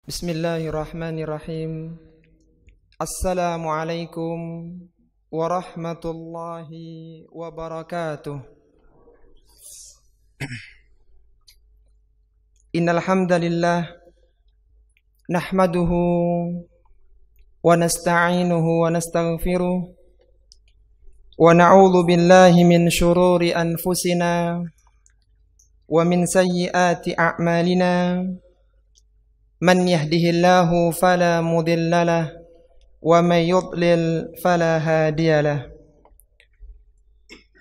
Bismillahirrahmanirrahim. Assalamualaikum warahmatullahi wabarakatuh. Innal hamdalillah nahmaduhu wa nasta'inuhu wa nastaghfiruh wa na'udzu billahi min shururi anfusina wa min sayyiati a'malina. Man yahdihillahu fala mudhillalah wa man yudlil fala hadiyalah.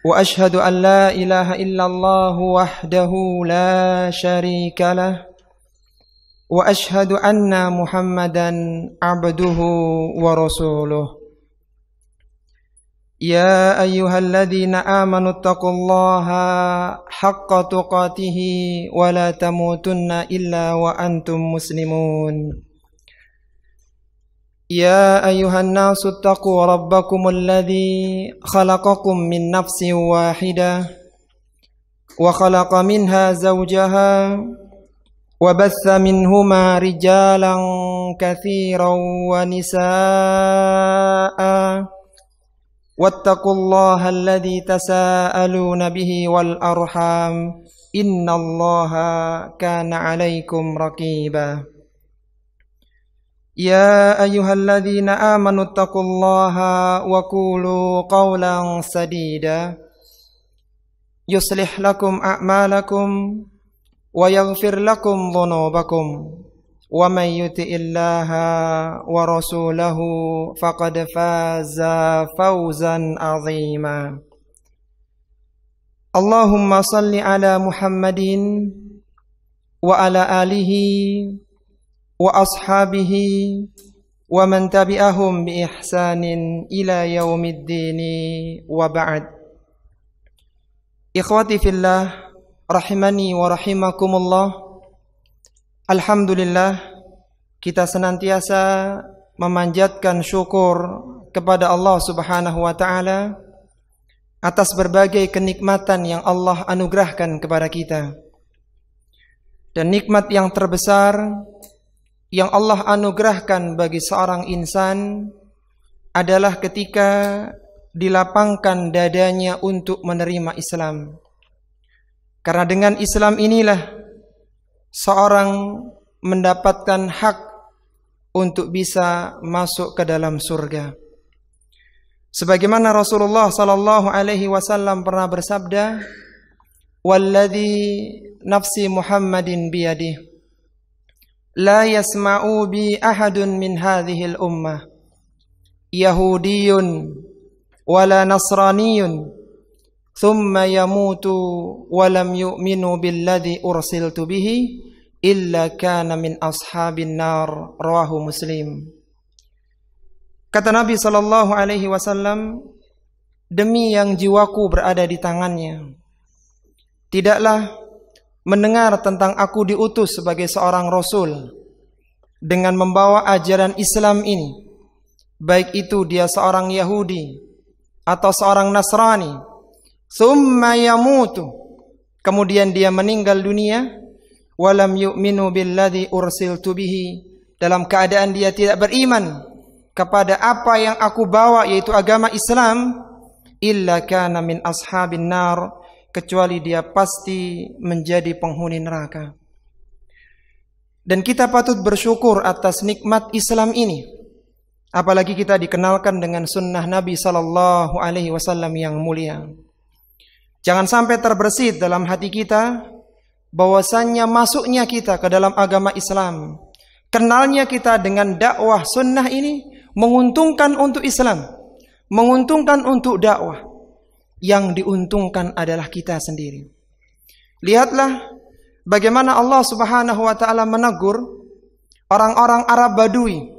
Wa ashhadu an la ilaha illallah wahdahu la syarikalah wa ashhadu anna Muhammadan abduhu wa rasuluh. Ya ayyuhalladzina amanu taqullaha haqqa tuqatihi wa la tamutunna illa wa antum muslimun. Ya ayyuhan nasu taqu rabbakumul ladzi khalaqakum min nafsin wahidah wa khalaqa minha zawjaha wa batha minhuma rijalan katsiran wa nisaa'a. Wattaqullaha alladzi tasaaluna bihi wal arham innallaha kana 'alaikum raqiba. Ya ayyuhalladzina amanu taqullaha wa qulu qawlan sadida yuslih lakum a'malakum wa yaghfir lakum dhunubakum. Wa man yuti'illaha wa rasulahu faqad faza fawzan 'azima. Allahumma salli ala Muhammadin wa ala alihi wa ashabihi wa man tabi'ahum bi ihsanin ila yaumiddin wa ba'd. Ikhwati fillah rahimani wa rahimakumullah. Alhamdulillah, kita senantiasa memanjatkan syukur kepada Allah Subhanahu wa ta'ala atas berbagai kenikmatan yang Allah anugerahkan kepada kita. Dan nikmat yang terbesar yang Allah anugerahkan bagi seorang insan adalah ketika dilapangkan dadanya untuk menerima Islam. Karena dengan Islam inilah seorang mendapatkan hak untuk bisa masuk ke dalam surga. Sebagaimana Rasulullah sallallahu alaihi wasallam pernah bersabda, "Walladzi nafsi Muhammadin biyadihi, la yasma'u bi ahadun min hadhihi al-ummah, Yahudiyyun wala Nasraniyyun, thumma yamutu wa lam yu'minu billadzi ursiltu bihi illa kana min ashabin nar." Rawahu Muslim. Kata Nabi sallallahu alaihi wasallam, demi yang jiwaku berada di tangannya, tidaklah mendengar tentang aku diutus sebagai seorang rasul dengan membawa ajaran Islam ini, baik itu dia seorang Yahudi atau seorang Nasrani, thumma yamutu, kemudian dia meninggal dunia, walam yu'minu billadzi ursiltu bihi, dalam keadaan dia tidak beriman kepada apa yang aku bawa, yaitu agama Islam, illa kana min ashabin nar, kecuali dia pasti menjadi penghuni neraka. Dan kita patut bersyukur atas nikmat Islam ini, apalagi kita dikenalkan dengan sunnah Nabi sallallahu alaihi wasallam yang mulia. Jangan sampai terbersit dalam hati kita bahwasannya masuknya kita ke dalam agama Islam, kenalnya kita dengan dakwah sunnah ini menguntungkan untuk Islam, menguntungkan untuk dakwah. Yang diuntungkan adalah kita sendiri. Lihatlah bagaimana Allah Subhanahu wa ta'ala menegur orang-orang Arab Badui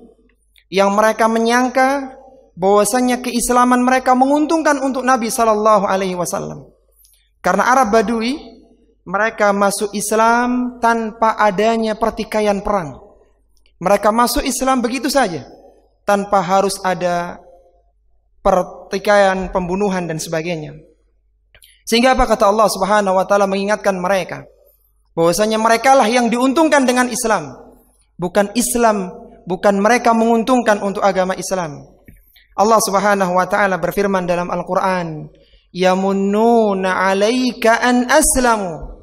yang mereka menyangka bahwasannya keislaman mereka menguntungkan untuk Nabi sallallahu alaihi wasallam. Karena Arab Badui, mereka masuk Islam tanpa adanya pertikaian perang. Mereka masuk Islam begitu saja, tanpa harus ada pertikaian, pembunuhan dan sebagainya. Sehingga apa kata Allah Subhanahu wa ta'ala mengingatkan mereka bahwasanya merekalah yang diuntungkan dengan Islam. bukan Islam, bukan mereka menguntungkan untuk agama Islam. Allah Subhanahu wa taala berfirman dalam Al-Qur'an, "Yamunnuna 'alaika an aslamu,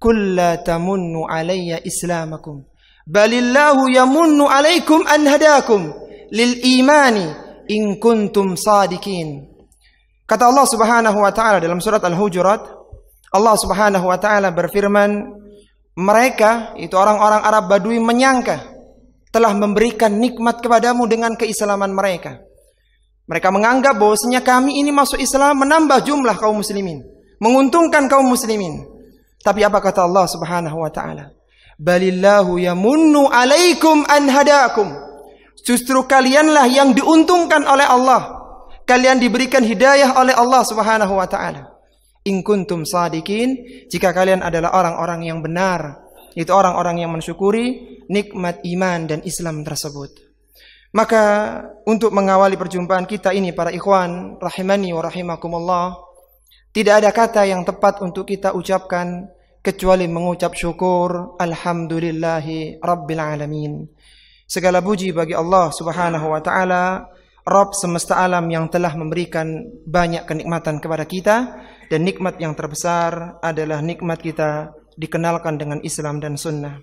qul la tamunnu 'alayya islamakum, balillahu yamunnu 'alaikum an hadakum lil imani in kuntum sadiqin." Kata Allah Subhanahu wa taala dalam surat Al-Hujurat, Allah Subhanahu wa taala berfirman, mereka itu orang-orang Arab Badui menyangka telah memberikan nikmat kepadamu dengan keislaman mereka. Mereka menganggap bahwasanya kami ini masuk Islam menambah jumlah kaum muslimin, menguntungkan kaum muslimin. Tapi apa kata Allah Subhanahu wa taala? Balillahu yamunnu 'alaikum an hadakum. Justru kalianlah yang diuntungkan oleh Allah. Kalian diberikan hidayah oleh Allah Subhanahu wa taala. In kuntum sadiqin, jika kalian adalah orang-orang yang benar, itu orang-orang yang mensyukuri nikmat iman dan Islam tersebut. Maka untuk mengawali perjumpaan kita ini para ikhwan rahimani wa rahimakumullah, tidak ada kata yang tepat untuk kita ucapkan kecuali mengucap syukur alhamdulillahi rabbil alamin. Segala puji bagi Allah Subhanahu wa taala, Rabb semesta alam yang telah memberikan banyak kenikmatan kepada kita, dan nikmat yang terbesar adalah nikmat kita dikenalkan dengan Islam dan Sunnah.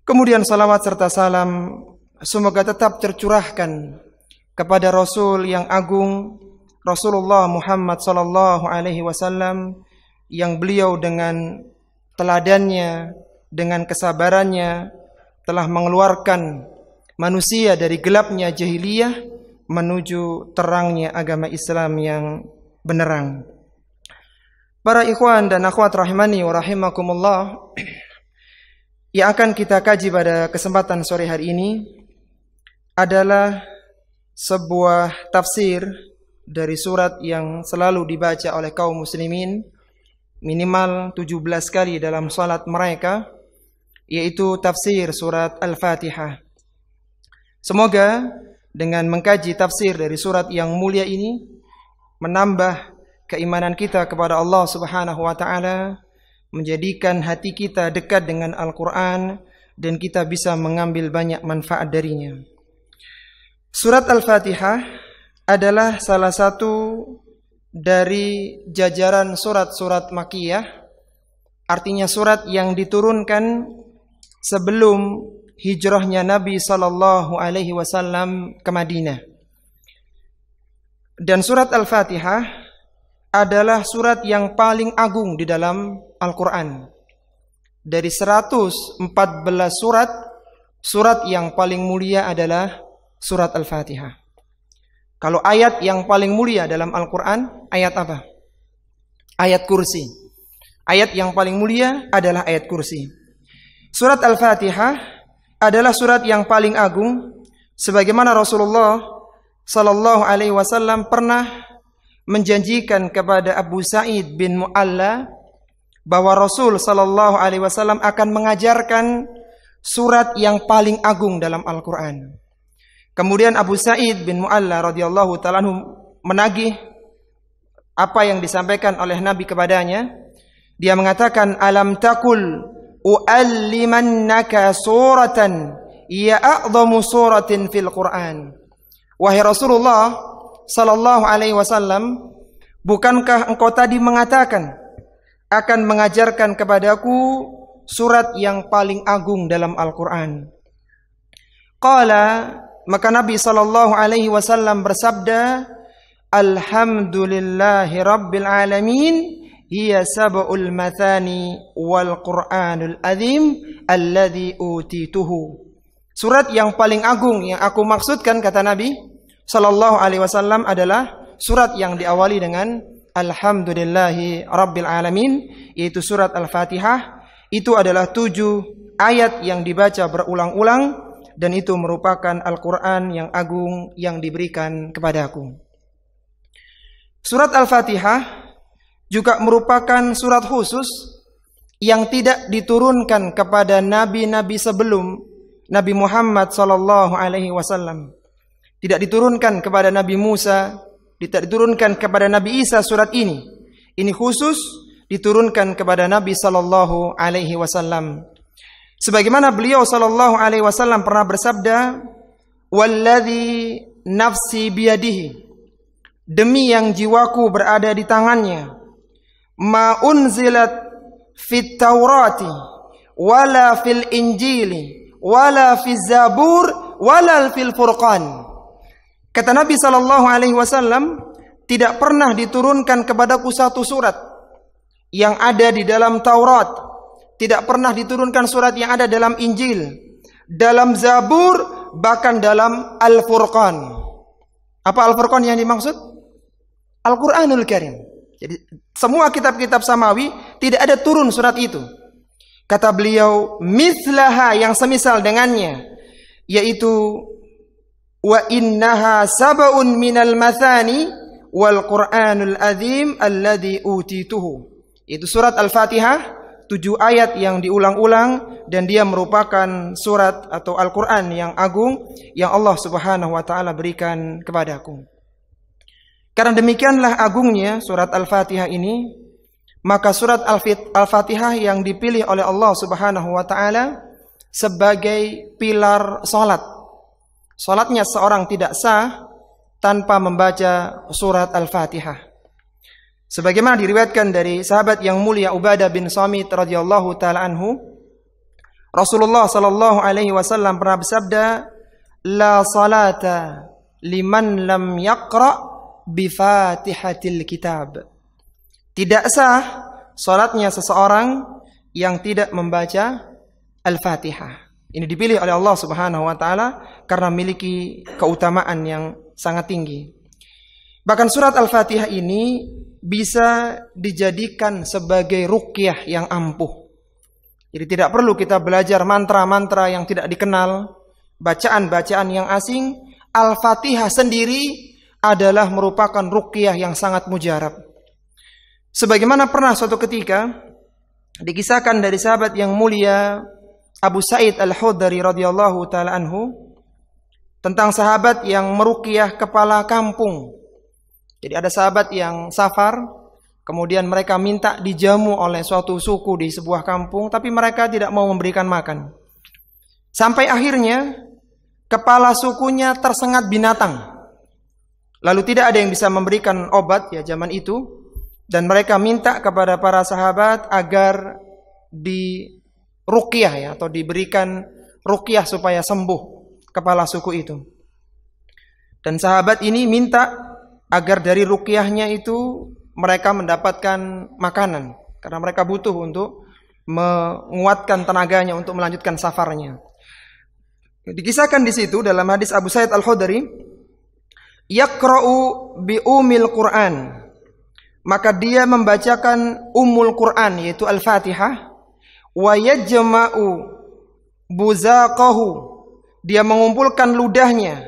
Kemudian salawat serta salam semoga tetap tercurahkan kepada Rasul yang agung, Rasulullah Muhammad sallallahu alaihi wasallam, yang beliau dengan teladannya, dengan kesabarannya telah mengeluarkan manusia dari gelapnya jahiliyah menuju terangnya agama Islam yang benerang. Para ikhwan dan akhwat rahimani wa rahimakumullah, yang akan kita kaji pada kesempatan sore hari ini adalah sebuah tafsir dari surat yang selalu dibaca oleh kaum muslimin minimal 17 kali dalam salat mereka, yaitu tafsir surat Al-Fatihah. Semoga dengan mengkaji tafsir dari surat yang mulia ini menambah keimanan kita kepada Allah Subhanahu wa taala, menjadikan hati kita dekat dengan Al-Qur'an dan kita bisa mengambil banyak manfaat darinya. Surat Al-Fatihah adalah salah satu dari jajaran surat-surat Makkiyah, artinya surat yang diturunkan sebelum hijrahnya Nabi sallallahu alaihi wasallam ke Madinah. Dan surat Al-Fatihah adalah surat yang paling agung di dalam Al-Qur'an. Dari 114 surat, surat yang paling mulia adalah surat Al-Fatihah. Kalau ayat yang paling mulia dalam Al-Qur'an, ayat apa? Ayat kursi. Ayat yang paling mulia adalah ayat kursi. Surat Al-Fatihah adalah surat yang paling agung, sebagaimana Rasulullah sallallahu alaihi wasallam pernah menjanjikan kepada Abu Sa'id bin Mu'alla bahwa Rasul sallallahu alaihi wasallam akan mengajarkan surat yang paling agung dalam Al-Qur'an. Kemudian Abu Sa'id bin Mu'alla radhiyallahu ta'ala anhu menagih apa yang disampaikan oleh Nabi kepadanya. Dia mengatakan, "Alam takul u'allimannaka suratan ya a'zamu suratin fil Qur'an." Wahai Rasulullah sallallahu alaihi wasallam, bukankah engkau tadi mengatakan akan mengajarkan kepadaku surat yang paling agung dalam Al-Qur'an? Qala, maka Nabi sallallahu alaihi wasallam bersabda, "Alhamdulillahi rabbil alamin, hiya sab'ul mathani wal Qur'anul azim alladhi utituhu." Surat yang paling agung yang aku maksudkan, kata Nabi sallallahu alaihi wasallam, adalah surat yang diawali dengan Alhamdulillahi rabbil alamin, yaitu surat Al-Fatihah. Itu adalah 7 ayat yang dibaca berulang-ulang, dan itu merupakan Al-Qur'an yang agung yang diberikan kepadaku. Surat Al-Fatihah juga merupakan surat khusus yang tidak diturunkan kepada nabi-nabi sebelum Nabi Muhammad sallallahu alaihi wasallam. Tidak diturunkan kepada Nabi Musa, tidak diturunkan kepada Nabi Isa surat ini. Ini khusus diturunkan kepada Nabi sallallahu alaihi wasallam. Sebagaimana beliau sallallahu alaihi wasallam pernah bersabda, "Walladzi nafsi biyadihi," demi yang jiwaku berada di tangannya, "ma unzilat fit Taurati wala fil Injili wala fiz Zabur wala fil Furqan." Kata Nabi sallallahu alaihi wasallam, tidak pernah diturunkan kepadaku satu surat yang ada di dalam Taurat, tidak pernah diturunkan surat yang ada dalam Injil, dalam Zabur, bahkan dalam Al-Furqan. Apa Al-Furqan yang dimaksud? Al-Quranul Karim. Jadi semua kitab-kitab samawi tidak ada turun surat itu. Kata beliau, mithlaha, yang semisal dengannya, yaitu wa innaha sab'un minal mathani wal Qur'anul azim alladhi utituhu. Itu surat Al-Fatihah, 7 ayat yang diulang-ulang, dan dia merupakan surat atau Al-Quran yang agung yang Allah Subhanahu wa ta'ala berikan kepadaku. Karena demikianlah agungnya surat Al-Fatihah ini, maka surat Al-Fatihah yang dipilih oleh Allah Subhanahu wa ta'ala sebagai pilar salat. Salatnya seorang tidak sah tanpa membaca surat Al-Fatihah. Sebagaimana diriwayatkan dari sahabat yang mulia Ubadah bin Samit radhiyallahu taala anhu, Rasulullah sallallahu alaihi wasallam pernah bersabda, "La salata liman lam yaqra bi Fatihatil Kitab." Tidak sah salatnya seseorang yang tidak membaca Al-Fatihah. Ini dipilih oleh Allah Subhanahu wa taala karena memiliki keutamaan yang sangat tinggi. Bahkan surat Al-Fatihah ini bisa dijadikan sebagai ruqyah yang ampuh. Jadi tidak perlu kita belajar mantra-mantra yang tidak dikenal, bacaan-bacaan yang asing. Al-Fatihah sendiri adalah merupakan ruqyah yang sangat mujarab. Sebagaimana pernah suatu ketika dikisahkan dari sahabat yang mulia Abu Sa'id Al-Khudri radhiyallahu taala anhu tentang sahabat yang meruqyah kepala kampung. Jadi ada sahabat yang safar, kemudian mereka minta dijamu oleh suatu suku di sebuah kampung, tapi mereka tidak mau memberikan makan. Sampai akhirnya kepala sukunya tersengat binatang. Lalu tidak ada yang bisa memberikan obat ya zaman itu, dan mereka minta kepada para sahabat agar diruqyah ya, atau diberikan ruqyah supaya sembuh kepala suku itu. Dan sahabat ini minta agar dari ruqyahnya itu mereka mendapatkan makanan, karena mereka butuh untuk menguatkan tenaganya untuk melanjutkan safarnya. Dikisahkan di situ dalam hadis Abu Sa'id Al-Khudri, yaqra'u bi umil Qur'an, maka dia membacakan umul Qur'an yaitu Al-Fatihah, wa yajma'u buzaqahu, dia mengumpulkan ludahnya,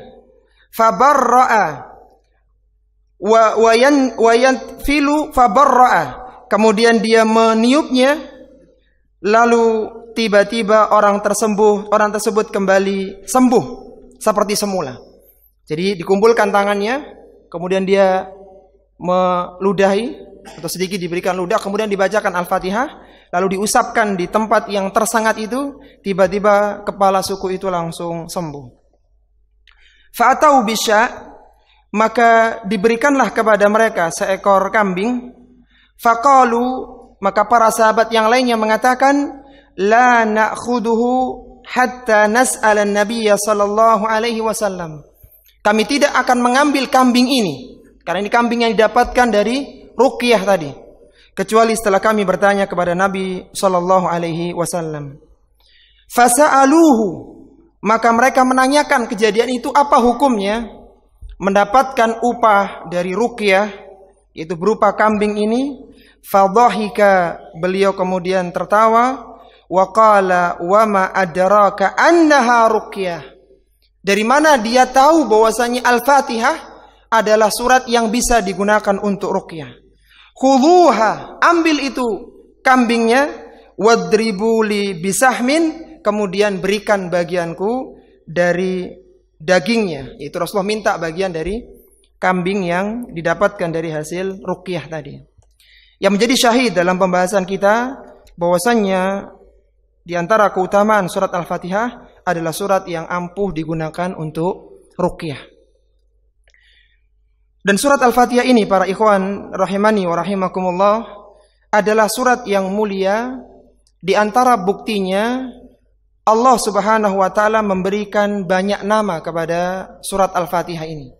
fabarra'a wayanfilu fabarra'a, kemudian dia meniupnya, lalu tiba-tiba orang tersebut kembali sembuh seperti semula. Jadi dikumpulkan tangannya, kemudian dia meludahi atau sedikit diberikan ludah, kemudian dibacakan Al-Fatihah, lalu diusapkan di tempat yang tersengat itu, tiba-tiba kepala suku itu langsung sembuh. Fa'atau bisya, maka diberikanlah kepada mereka seekor kambing. Faqalu, maka para sahabat yang lainnya mengatakan, la na'khuduhu hatta nas'ala an-nabiy sallallahu alaihi wasallam. Kami tidak akan mengambil kambing ini, karena ini kambing yang didapatkan dari ruqyah tadi, kecuali setelah kami bertanya kepada Nabi sallallahu alaihi wasallam. Fasa'aluhu, maka mereka menanyakan kejadian itu apa hukumnya, mendapatkan upah dari ruqyah, yaitu berupa kambing ini. Fadhahika, beliau kemudian tertawa, wa qala wa ma adraka annaha ruqyah. Dari mana dia tahu bahwasanya Al-Fatihah adalah surat yang bisa digunakan untuk ruqyah? Khudhuha, ambil itu kambingnya, wadribu li bisahmin, kemudian berikan bagianku dari dagingnya. Itu Rasulullah minta bagian dari kambing yang didapatkan dari hasil ruqyah tadi. Yang menjadi syahid dalam pembahasan kita bahwasannya Di antara keutamaan surat Al-Fatihah adalah surat yang ampuh digunakan untuk ruqyah. Dan surat Al-Fatihah ini, para ikhwan rahimani wa rahimakumullah, adalah surat yang mulia. Di antara buktinya, Allah Subhanahu wa ta'ala memberikan banyak nama kepada surat Al-Fatihah ini.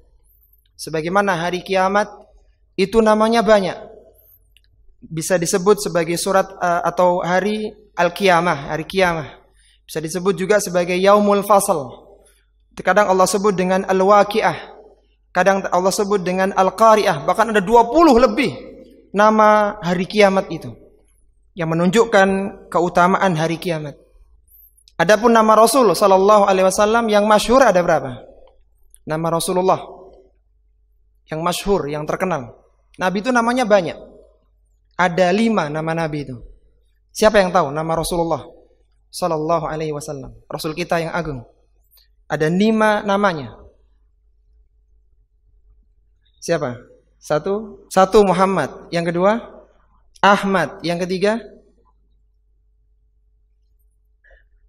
Sebagaimana hari kiamat itu namanya banyak. Bisa disebut sebagai surat atau hari Al-Qiyamah, hari kiamah. Bisa disebut juga sebagai Yaumul Fasl. Kadang Allah sebut dengan Al-Waqi'ah. Kadang Allah sebut dengan Al-Qari'ah. Bahkan ada 20 lebih nama hari kiamat itu, yang menunjukkan keutamaan hari kiamat. Adapun nama Rasul sallallahu alaihi wasallam yang masyhur ada berapa? Nama Rasulullah yang masyhur, yang terkenal. Nabi itu namanya banyak. Ada 5 nama Nabi itu. Siapa yang tahu nama Rasulullah sallallahu alaihi wasallam? Rasul kita yang agung. Ada 5 namanya. Siapa? Satu Muhammad. Yang kedua Ahmad. Yang ketiga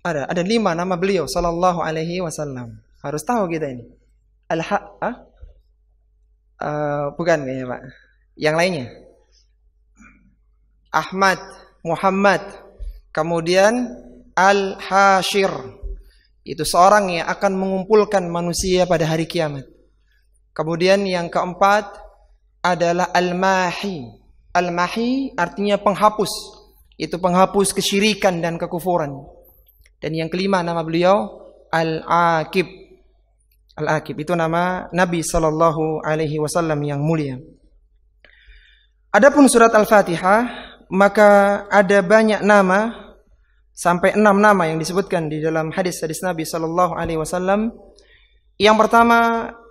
ada 5 nama beliau sallallahu alaihi wasallam. Harus tahu kita ini. Bukan kayaknya, Pak. Yang lainnya. Ahmad, Muhammad, kemudian Al-Hashir. Itu seorang yang akan mengumpulkan manusia pada hari kiamat. Kemudian yang keempat adalah Al-Mahi. Al-Mahi artinya penghapus. Itu penghapus kesyirikan dan kekufuran. Dan yang kelima nama beliau Al-Aqib. Al-Aqib itu nama Nabi sallallahu alaihi wasallam yang mulia. Adapun surat Al-Fatihah, maka ada banyak nama, sampai 6 nama yang disebutkan di dalam hadis-hadis Nabi sallallahu alaihi wasallam. Yang pertama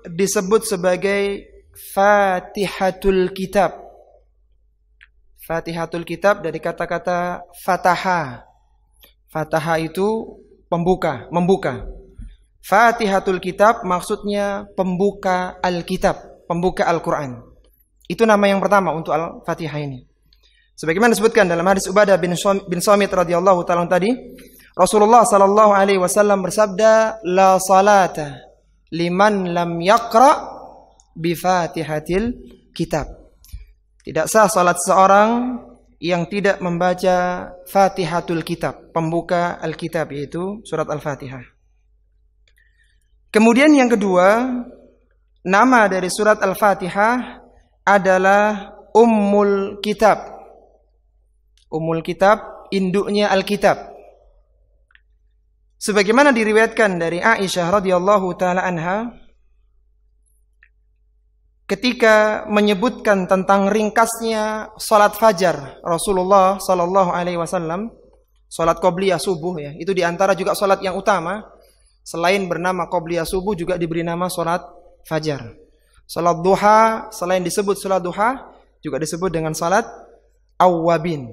disebut sebagai Fatihatul Kitab. Fatihatul Kitab dari kata-kata fataha. Fataha itu pembuka, membuka. Fatihatul Kitab maksudnya pembuka Al-Kitab, pembuka Al-Quran. Itu nama yang pertama untuk Al-Fatihah ini. Sebagaimana disebutkan dalam hadis Ubadah bin Samit radhiyallahu ta'ala tadi, Rasulullah sallallahu alaihi wasallam bersabda, la salata liman lam yaqra bi Fatihatil Kitab. Tidak sah salat seorang yang tidak membaca Fatihatul Kitab, pembuka Al-Kitab, yaitu surat Al-Fatihah. Kemudian yang kedua, nama dari surat Al-Fatihah adalah Ummul Kitab. Ummul Kitab, induknya Al-Kitab. Sebagaimana diriwayatkan dari Aisyah radhiyallahu taala anha, ketika menyebutkan tentang ringkasnya salat fajar Rasulullah sallallahu alaihi wasallam, salat qobliyah subuh ya, itu diantara juga salat yang utama. Selain bernama qobliyah subuh juga diberi nama salat fajar. Salat duha, selain disebut salat duha, juga disebut dengan salat awwabin.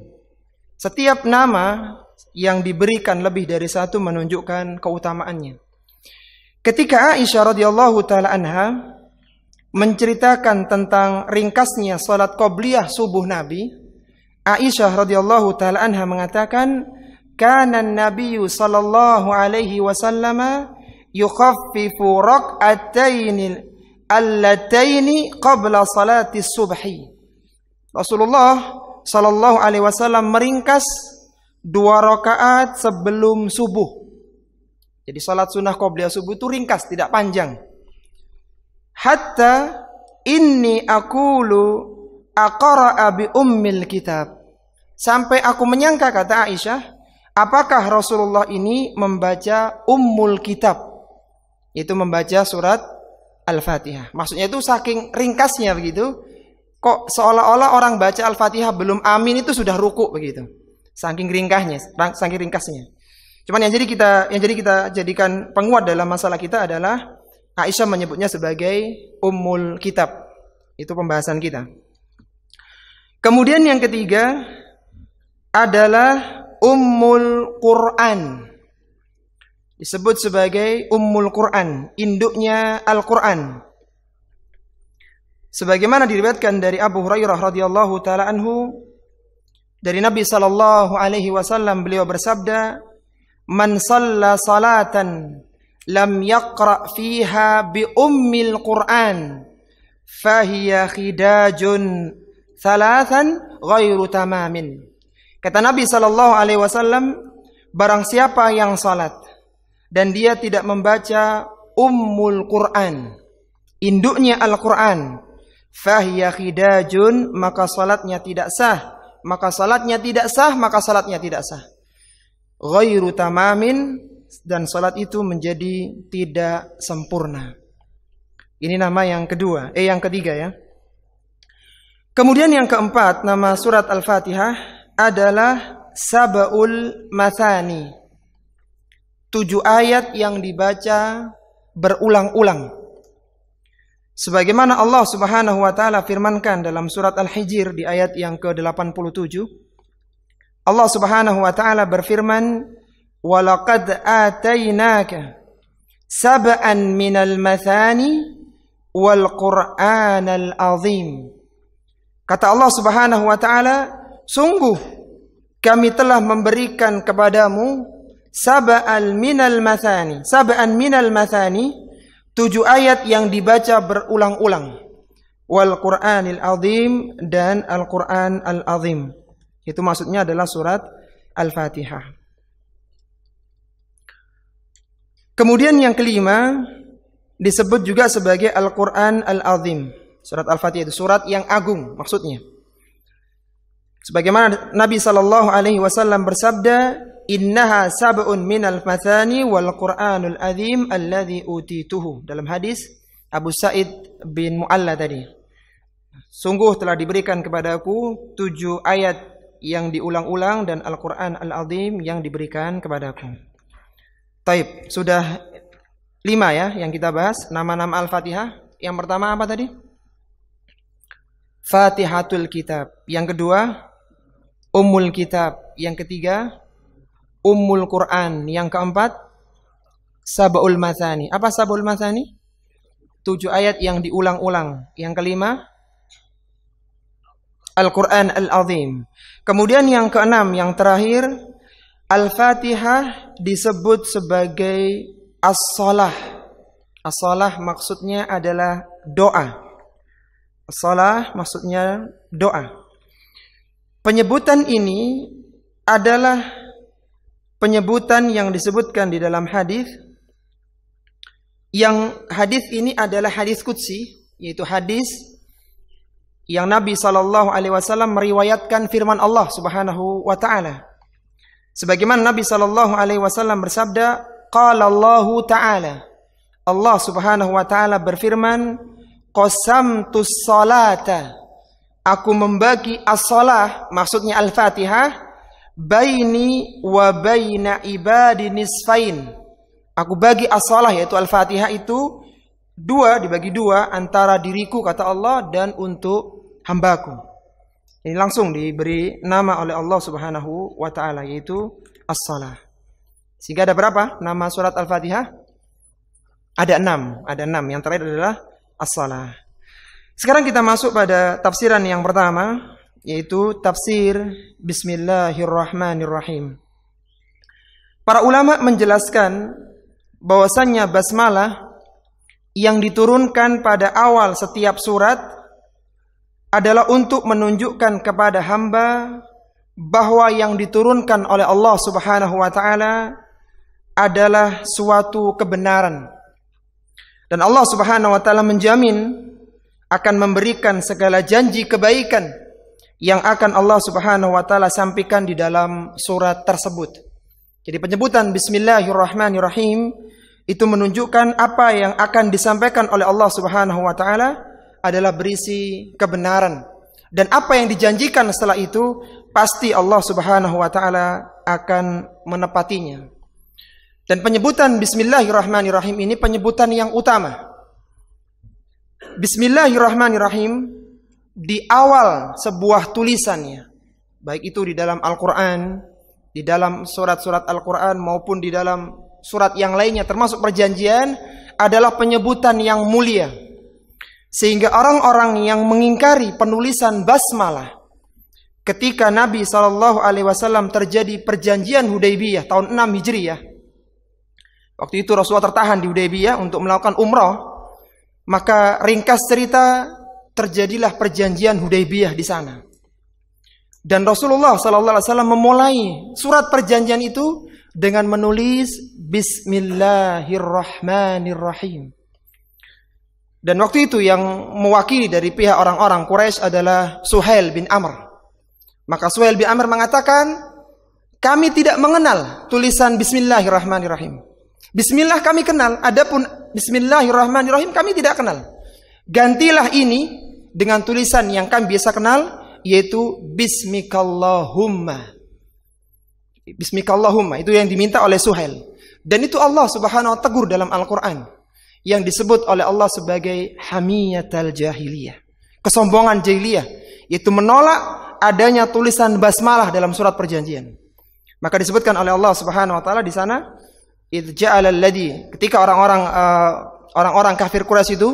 Setiap nama yang diberikan lebih dari satu menunjukkan keutamaannya. Ketika Aisyah radhiyallahu taala anha menceritakan tentang ringkasnya salat qobliyah subuh Nabi, Aisyah radhiyallahu taala anha mengatakan, kana an-nabiyyu sallallahu alaihi wasallam yukhaffifu rak'ataini allataini qabla salati subhi. Rasulullah sallallahu alaihi wasallam meringkas 2 rakaat sebelum subuh. Jadi salat sunnah qobliyah subuh itu ringkas, tidak panjang. Hatta inni aqulu aqra'a bi ummil kitab. Sampai aku menyangka, kata Aisyah, apakah Rasulullah ini membaca ummul kitab, itu membaca surat Al-Fatihah. Maksudnya itu saking ringkasnya begitu, kok seolah-olah orang baca Al-Fatihah belum amin itu sudah ruku begitu. Saking ringkasnya, saking ringkasnya. Cuman yang jadi kita jadikan penguat dalam masalah kita adalah Aisyah menyebutnya sebagai Ummul Kitab. Itu pembahasan kita. Kemudian yang ketiga adalah Ummul Quran. Disebut sebagai Ummul Quran, induknya Al-Quran. Sebagaimana diriwayatkan dari Abu Hurairah radhiyallahu taala anhu, dari Nabi sallallahu alaihi wasallam, beliau bersabda, man shalla salatan lam yaqra fiha bi ummil Qur'an fahiya khidajun thalathan ghairu tamamin. Kata Nabi SAW, barang siapa yang salat dan dia tidak membaca ummul Qur'an, induknya Al-Quran, fahiya khidajun, maka salatnya tidak sah, maka salatnya tidak sah, maka salatnya tidak sah. Ghairu tamamin, dan salat itu menjadi tidak sempurna. Ini nama yang kedua, yang ketiga ya. Kemudian yang keempat, nama surat Al-Fatihah adalah Sab'ul Mathani. 7 ayat yang dibaca berulang-ulang. Sebagaimana Allah Subhanahu wa taala firmankan dalam surat Al-Hijr di ayat yang ke-87. Allah Subhanahu wa taala berfirman, "Wa laqad atainaka sab'an minal mathani wal Qur'anal azim." Kata Allah Subhanahu wa taala, sungguh kami telah memberikan kepadamu sab'an minal mathani, 7 ayat yang dibaca berulang-ulang. Wal Qur'anil azim, dan Al-Qur'an al-azim. Itu maksudnya adalah surat Al-Fatihah. Kemudian yang kelima disebut juga sebagai Al-Qur'an al-azim. Surat Al-Fatihah itu surat yang agung maksudnya. Sebagaimana Nabi SAW bersabda, "Innaha sab'un minal mathani wal Qur'anul azim alladhi utituhu." Dalam hadis Abu Sa'id bin Mu'alla tadi. Sungguh telah diberikan kepadaku 7 ayat yang diulang-ulang dan Al-Qur'an al-azim yang diberikan kepadaku. Taib, sudah 5 ya yang kita bahas nama-nama Al-Fatihah. Yang pertama apa tadi? Fatihatul Kitab. Yang kedua, Ummul Kitab. Yang ketiga, Ummul Quran. Yang keempat, Sab'ul Mathani. Apa Sab'ul Mathani? 7 ayat yang diulang-ulang. Yang kelima, Al-Quran Al-Azim. Kemudian yang keenam, yang terakhir, Al-Fatihah disebut sebagai As-Salah. As-Salah maksudnya adalah doa. As-Salah maksudnya doa. Penyebutan ini adalah penyebutan yang disebutkan di dalam hadis. Yang hadis ini adalah hadis qudsi, yaitu hadis yang Nabi SAW meriwayatkan firman Allah Subhanahu wa taala. Sebagaimana Nabi SAW bersabda, qala Allahu ta'ala. Allah Subhanahu wa taala berfirman, qasamtus salata. Aku membagi as-salah, maksudnya Al-Fatihah, baini wa baina ibadi nisfain. Aku bagi as-salah, yaitu Al-Fatihah itu dibagi dua antara diriku, kata Allah, dan untuk hambaku. Ini langsung diberi nama oleh Allah Subhanahu wa taala, yaitu as-salah. Sehingga ada berapa nama surat Al-Fatihah? Ada 6. Yang terakhir adalah as-salah. Sekarang kita masuk pada tafsiran yang pertama, yaitu tafsir Bismillahirrahmanirrahim. Para ulama menjelaskan bahwasannya basmalah yang diturunkan pada awal setiap surat adalah untuk menunjukkan kepada hamba bahwa yang diturunkan oleh Allah Subhanahu wa taala adalah suatu kebenaran. Dan Allah Subhanahu wa taala menjamin akan memberikan segala janji kebaikan yang akan Allah Subhanahu wa taala sampaikan di dalam surat tersebut. Jadi penyebutan Bismillahirrahmanirrahim itu menunjukkan apa yang akan disampaikan oleh Allah Subhanahu wa taala adalah berisi kebenaran, dan apa yang dijanjikan setelah itu pasti Allah Subhanahu wa taala akan menepatinya. Dan penyebutan Bismillahirrahmanirrahim ini penyebutan yang utama. Bismillahirrahmanirrahim di awal sebuah tulisannya, baik itu di dalam Al-Quran, di dalam surat-surat Al-Quran maupun di dalam surat yang lainnya termasuk perjanjian, adalah penyebutan yang mulia. Sehingga orang-orang yang mengingkari penulisan basmalah ketika Nabi SAW terjadi perjanjian Hudaybiyah tahun 6 Hijriyah. Waktu itu Rasulullah tertahan di Hudaybiyah untuk melakukan umrah. Maka ringkas cerita, terjadilah perjanjian Hudaybiyah di sana. Dan Rasulullah SAW memulai surat perjanjian itu dengan menulis Bismillahirrahmanirrahim. Dan waktu itu yang mewakili dari pihak orang-orang Quraisy adalah Suhail bin Amr. Maka Suhail bin Amr mengatakan, kami tidak mengenal tulisan Bismillahirrahmanirrahim. Bismillah kami kenal, adapun Bismillahirrahmanirrahim kami tidak kenal. Gantilah ini dengan tulisan yang kami biasa kenal, yaitu Bismikallahumma. Bismikallahumma, itu yang diminta oleh Suhail. Dan itu Allah Subhanahu wa tegur dalam Al-Quran, yang disebut oleh Allah sebagai hamiyatal jahiliyah, kesombongan jahiliyah, yaitu menolak adanya tulisan basmalah dalam surat perjanjian. Maka disebutkan oleh Allah Subhanahu wa taala di sana, ketika orang-orang kafir Quraisy itu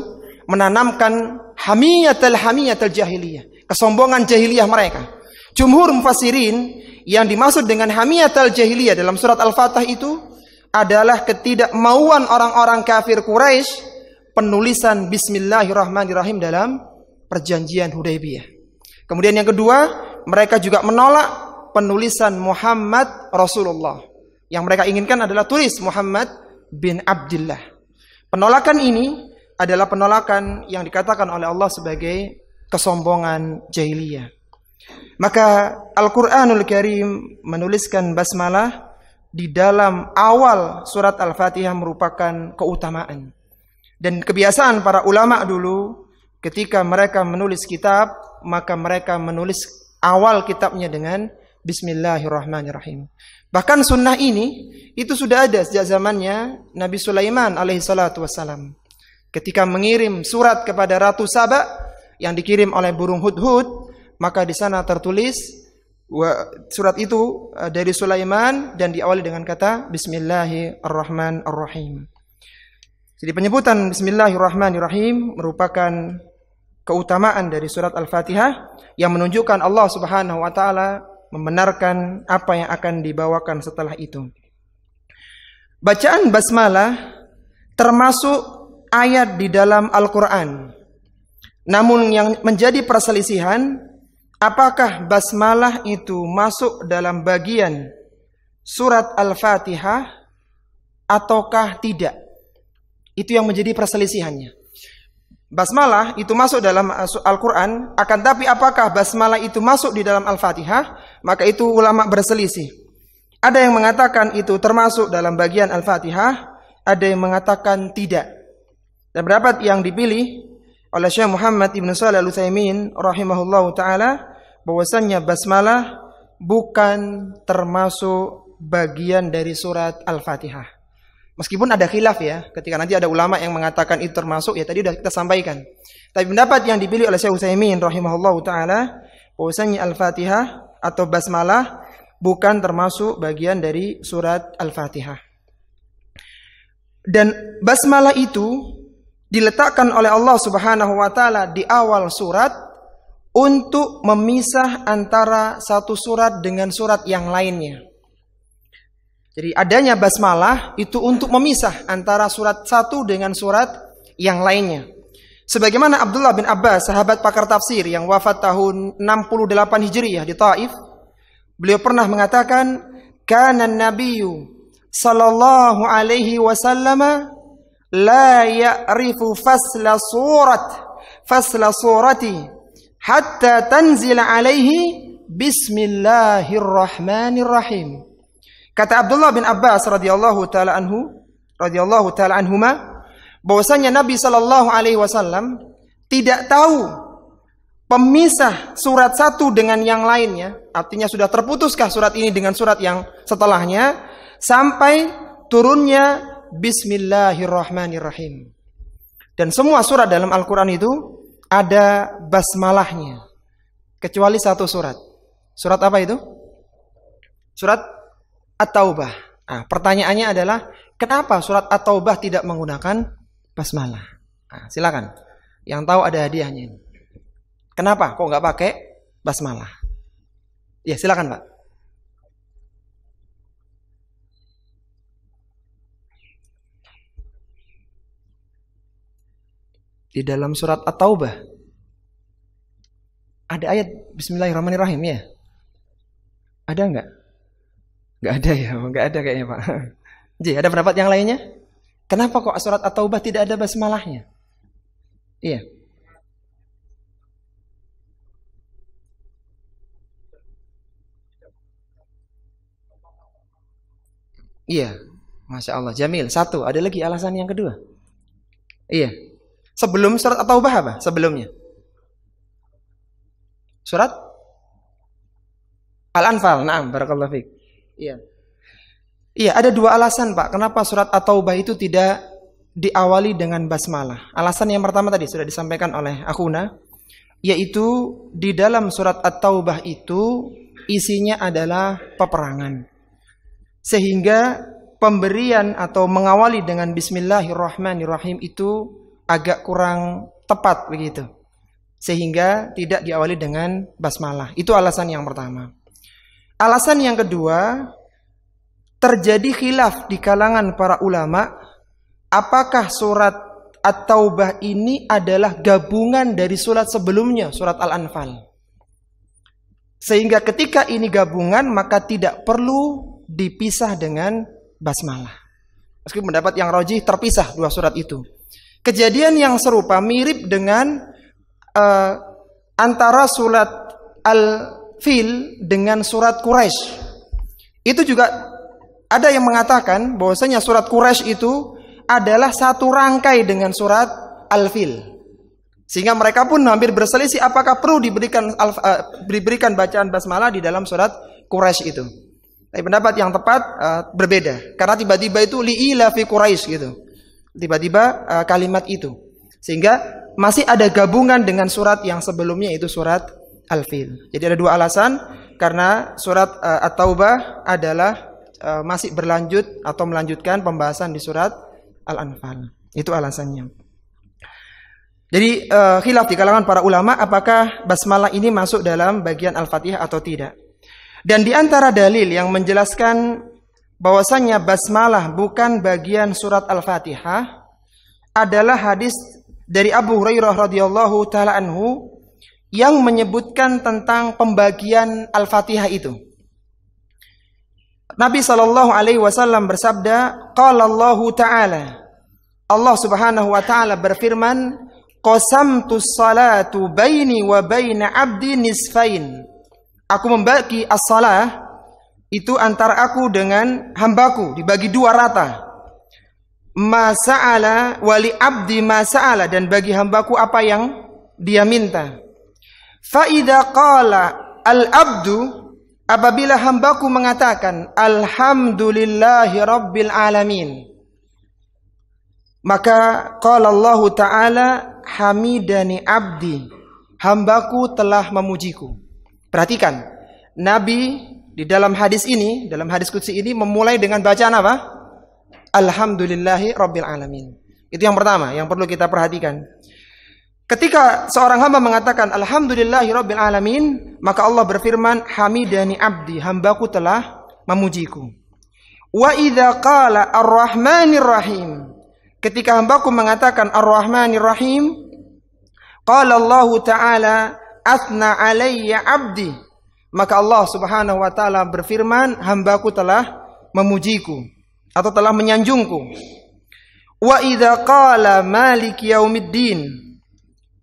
menanamkan hamiyatal jahiliyah, kesombongan jahiliyah mereka. Jumhur mufassirin yang dimaksud dengan hamiyatal jahiliyah dalam surat Al-Fatah itu adalah ketidakmauan orang-orang kafir Quraisy penulisan Bismillahirrahmanirrahim dalam perjanjian Hudaybiyah. Kemudian yang kedua, mereka juga menolak penulisan Muhammad Rasulullah. Yang mereka inginkan adalah tulis Muhammad bin Abdullah. Penolakan ini adalah penolakan yang dikatakan oleh Allah sebagai kesombongan jahiliyah. Maka Al-Quranul Karim menuliskan basmalah di dalam awal surat Al-Fatihah merupakan keutamaan. Dan kebiasaan para ulama dulu ketika mereka menulis kitab, maka mereka menulis awal kitabnya dengan Bismillahirrahmanirrahim. Bahkan sunnah ini itu sudah ada sejak zamannya Nabi Sulaiman alaihissalatu wassalam. Ketika mengirim surat kepada Ratu Saba yang dikirim oleh burung hudhud, maka di sana tertulis surat itu dari Sulaiman dan diawali dengan kata Bismillahirrahmanirrahim. Jadi penyebutan Bismillahirrahmanirrahim merupakan keutamaan dari surat Al-Fatihah yang menunjukkan Allah Subhanahu wa taala membenarkan apa yang akan dibawakan setelah itu. Bacaan basmalah termasuk ayat di dalam Al-Quran. Namun yang menjadi perselisihan, apakah basmalah itu masuk dalam bagian surat Al-Fatihah ataukah tidak? Itu yang menjadi perselisihannya. Basmalah itu masuk dalam Al-Quran, akan tapi apakah basmalah itu masuk di dalam Al-Fatihah? Maka itu ulama berselisih. Ada yang mengatakan itu termasuk dalam bagian Al-Fatihah, ada yang mengatakan tidak. Dan pendapat yang dipilih oleh Syekh Muhammad Ibn Shalih Al-Utsaimin rahimahullahu ta'ala, bahwasannya basmalah bukan termasuk bagian dari surat Al-Fatihah. Meskipun ada khilaf ya, ketika nanti ada ulama yang mengatakan itu termasuk, ya tadi sudah kita sampaikan. Tapi pendapat yang dipilih oleh Syekh Utsaimin rahimahullahu ta'ala, bahwasanya Al-Fatihah atau basmalah bukan termasuk bagian dari surat Al-Fatihah. Dan basmalah itu diletakkan oleh Allah Subhanahu wa taala di awal surat untuk memisah antara satu surat dengan surat yang lainnya. Jadi adanya basmalah itu untuk memisah antara surat satu dengan surat yang lainnya. Sebagaimana Abdullah bin Abbas, sahabat pakar tafsir yang wafat tahun 68 Hijriyah di Taif, beliau pernah mengatakan, "Kana an-nabiyyu sallallahu alaihi wasallam la ya'rifu fasla surati hatta tanzila alaihi Bismillahirrahmanirrahim." Kata Abdullah bin Abbas radhiyallahu taala anhuma, bahwasanya Nabi sallallahu alaihi wasallam tidak tahu pemisah surat satu dengan yang lainnya, artinya sudah terputuskah surat ini dengan surat yang setelahnya, sampai turunnya Bismillahirrahmanirrahim. Dan semua surat dalam Al-Quran itu ada basmalahnya, kecuali satu surat. Surat apa itu? Surat At-Taubah. Nah, pertanyaannya adalah, kenapa surat At-Taubah tidak menggunakan basmalah? Nah, silakan. Yang tahu ada hadiahnya. Kenapa kok nggak pakai basmalah? Ya, silakan Pak. Di dalam surat At-Taubah ada ayat Bismillahirrahmanirrahim ya? Ada enggak? Enggak ada ya, enggak ada kayaknya Pak. Jadi ada pendapat yang lainnya? Kenapa kok surat At-Taubah tidak ada basmalahnya? Iya. Iya. Masya Allah, Jamil. Satu, ada lagi alasan yang kedua. Iya. Sebelum surat At-Taubah apa? Sebelumnya. Surat Al-Anfal. Naam, barakallahu fiik. Iya. Iya, ada dua alasan Pak. Kenapa surat At-Taubah itu tidak diawali dengan basmalah? Alasan yang pertama tadi sudah disampaikan oleh akhuna, yaitu di dalam surat At-Taubah itu isinya adalah peperangan. Sehingga pemberian atau mengawali dengan Bismillahirrahmanirrahim itu agak kurang tepat begitu. Sehingga tidak diawali dengan basmalah. Itu alasan yang pertama. Alasan yang kedua, terjadi khilaf di kalangan para ulama, apakah surat At-Taubah ini adalah gabungan dari surat sebelumnya, surat Al-Anfal. Sehingga ketika ini gabungan, maka tidak perlu dipisah dengan basmalah. Meskipun pendapat yang rajih terpisah dua surat itu. Kejadian yang serupa mirip dengan antara surat Al-Fil dengan surat Quraisy. Itu juga ada yang mengatakan bahwasanya surat Quraisy itu adalah satu rangkai dengan surat Al-Fil. Sehingga mereka pun hampir berselisih apakah perlu diberikan bacaan basmalah di dalam surat Quraisy itu. Tapi pendapat yang tepat berbeda. Karena tiba-tiba itu li'ila fi Quraisy gitu. Tiba-tiba kalimat itu. Sehingga masih ada gabungan dengan surat yang sebelumnya itu surat Al-Fil. Jadi ada dua alasan. Karena surat At-Taubah adalah masih berlanjut atau melanjutkan pembahasan di surat Al-Anfal. Itu alasannya. Jadi khilaf di kalangan para ulama apakah basmalah ini masuk dalam bagian Al-Fatihah atau tidak. Dan di antara dalil yang menjelaskan bahwasannya basmalah bukan bagian surat Al-Fatihah adalah hadis dari Abu Hurairah radhiyallahu taala anhu yang menyebutkan tentang pembagian Al-Fatihah itu. Nabi sallallahu alaihi wasallam bersabda, qala Allah taala, Allah Subhanahu wa taala berfirman, qasamtus salatu baini wa baina 'abdi nisfain. Aku membagi as-salah itu antara aku dengan hambaku dibagi dua rata. Ma sa'ala wali abdi ma sa'ala, dan bagi hambaku apa yang dia minta. Fa idza qala al-abdu, apabila hambaku mengatakan alhamdulillahi rabbil alamin, maka qala Allah taala hamidani abdi, hambaku telah memujiku. Perhatikan, Nabi di dalam hadis ini, dalam hadis qudsi ini memulai dengan bacaan apa? Alhamdulillahi rabbil alamin. Itu yang pertama yang perlu kita perhatikan. Ketika seorang hamba mengatakan alhamdulillahi rabbil alamin, maka Allah berfirman hamidani abdi, hambaku telah memujiku. Wa idza qala ar-rahmanir rahim, ketika hambaku mengatakan ar-rahmanir rahim, qala Allah taala athna alayya abdi, maka Allah Subhanahu wa taala berfirman hambaku telah memujiku atau telah menyanjungku. Wa idza qala malik yaumiddin,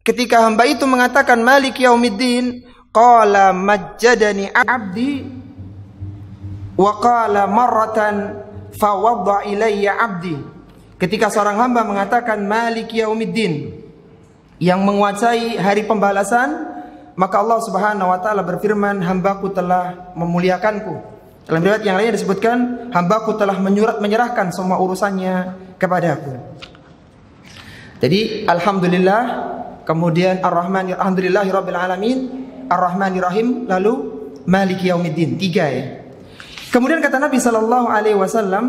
ketika hamba itu mengatakan malik yaumiddin, qala majjadani abdi wa qala marratan fa wadda ilayya abdi, ketika seorang hamba mengatakan malik yaumiddin, yang menguasai hari pembalasan, maka Allah Subhanahu wa taala berfirman hambaku telah memuliakanku. Dalam riwayat yang lain disebutkan hambaku telah menyerahkan semua urusannya kepadaku. Jadi alhamdulillah, kemudian ar-rahman, alhamdulillahi rabbil alamin, ar-rahmanir rahim, lalu maliki yaumiddin. Tiga ya. Kemudian kata Nabi sallallahu alaihi wasallam,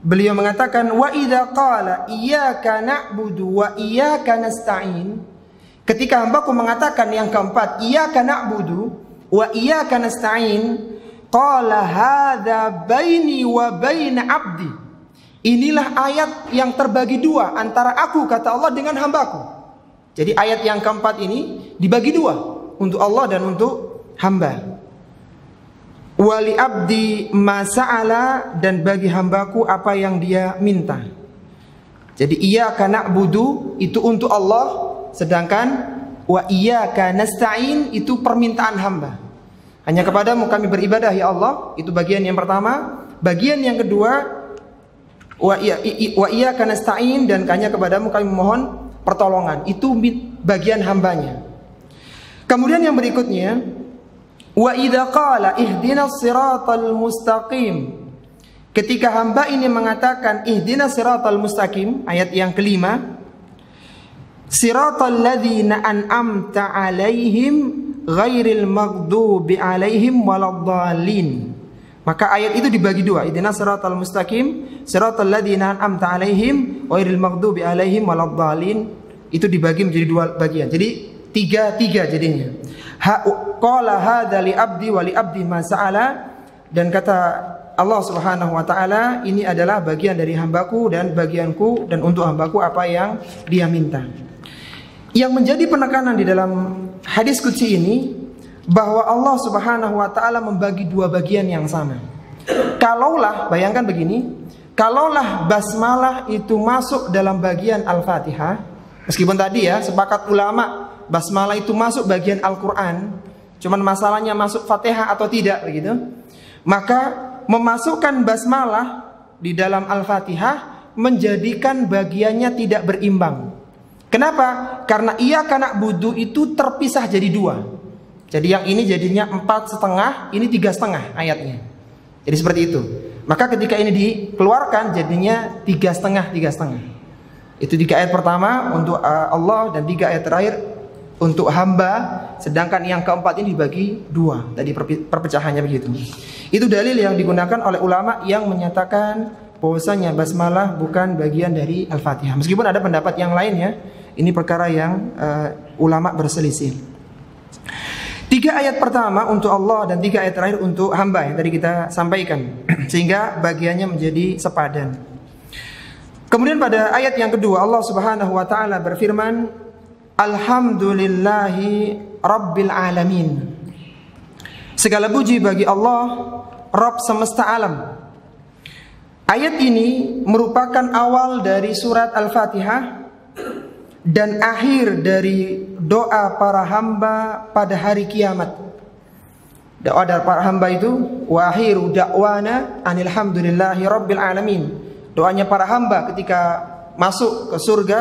beliau mengatakan wa idza qala iyyaka na'budu wa iyyaka nasta'in, ketika hambaku mengatakan yang keempat iyyaka na'budu, wa iyyaka nasta'in, qala hadza baini wa baina 'abdi. Inilah ayat yang terbagi dua antara aku, kata Allah, dengan hambaku. Jadi ayat yang keempat ini dibagi dua, untuk Allah dan untuk hamba. Wali abdi ma sa'ala, dan bagi hambaku apa yang dia minta. Jadi iyyaka na'budu itu untuk Allah, sedangkan wa iyyaka nasta'in itu permintaan hamba. Hanya kepadamu kami beribadah ya Allah, itu bagian yang pertama. Bagian yang kedua, wa iyyaka nasta'in, dan hanya kepadamu kami memohon pertolongan. Itu bagian hambanya. Kemudian yang berikutnya, wa idza qala ihdinas siratal mustaqim. Ketika hamba ini mengatakan ihdinas siratal mustaqim, ayat yang kelima, siratal ladzina an'amta 'alaihim ghairil maghdubi 'alaihim waladdallin. Maka ayat itu dibagi dua, ihdinas siratal mustaqim, siratal ladzina an'amta 'alaihim ghairil maghdubi alaihim waladdallin. Itu dibagi menjadi dua bagian. Jadi tiga jadinya. Qala hadza li abdi wa li abdi ma sa'ala, dan kata Allah Subhanahu wa taala, ini adalah bagian dari hambaku dan bagianku, dan untuk hambaku apa yang dia minta. Yang menjadi penekanan di dalam hadis qudsi ini, bahwa Allah Subhanahu wa taala membagi dua bagian yang sama. Kalaulah, bayangkan begini, kalaulah basmalah itu masuk dalam bagian Al-Fatihah, meskipun tadi ya sepakat ulama basmalah itu masuk bagian Al-Quran, cuman masalahnya masuk Fatihah atau tidak begitu, maka memasukkan basmalah di dalam Al-Fatihah menjadikan bagiannya tidak berimbang. Kenapa? Karena iyyaka na'budu itu terpisah jadi dua. Jadi yang ini jadinya 4,5, ini 3,5 ayatnya. Jadi seperti itu. Maka ketika ini dikeluarkan jadinya 3,5. Itu 3 ayat pertama untuk Allah dan 3 ayat terakhir untuk hamba, sedangkan yang keempat ini dibagi dua. Tadi perpecahannya begitu. Itu dalil yang digunakan oleh ulama yang menyatakan bahwasanya basmalah bukan bagian dari Al-Fatihah. Meskipun ada pendapat yang lainnya, ini perkara yang ulama berselisih. 3 ayat pertama untuk Allah dan 3 ayat terakhir untuk hamba yang tadi kita sampaikan, sehingga bagiannya menjadi sepadan. Kemudian pada ayat yang kedua Allah Subhanahu wa taala berfirman, Alhamdulillahi Rabbil Alamin. Segala puji bagi Allah, Rabb semesta alam. Ayat ini merupakan awal dari surat Al-Fatihah dan akhir dari doa para hamba pada hari kiamat. Doa dari para hamba itu, wa akhiru da'wana anilhamdulillahi Rabbil Alamin. Doanya para hamba ketika masuk ke surga,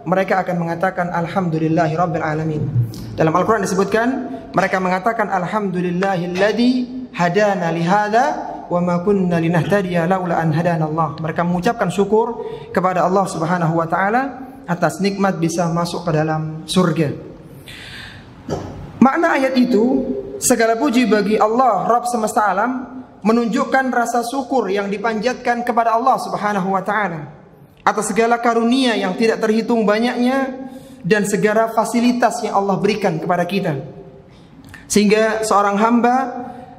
mereka akan mengatakan alhamdulillahi rabbil alamin. Dalam Al-Quran disebutkan, mereka mengatakan alhamdulillahilladzi hadana lihada wa ma kunna linahtadiya laula an hadana Allah. Mereka mengucapkan syukur kepada Allah Subhanahu wa taala atas nikmat bisa masuk ke dalam surga. Makna ayat itu, segala puji bagi Allah Rabb semesta alam, menunjukkan rasa syukur yang dipanjatkan kepada Allah Subhanahu wa taala atas segala karunia yang tidak terhitung banyaknya dan segala fasilitas yang Allah berikan kepada kita. Sehingga seorang hamba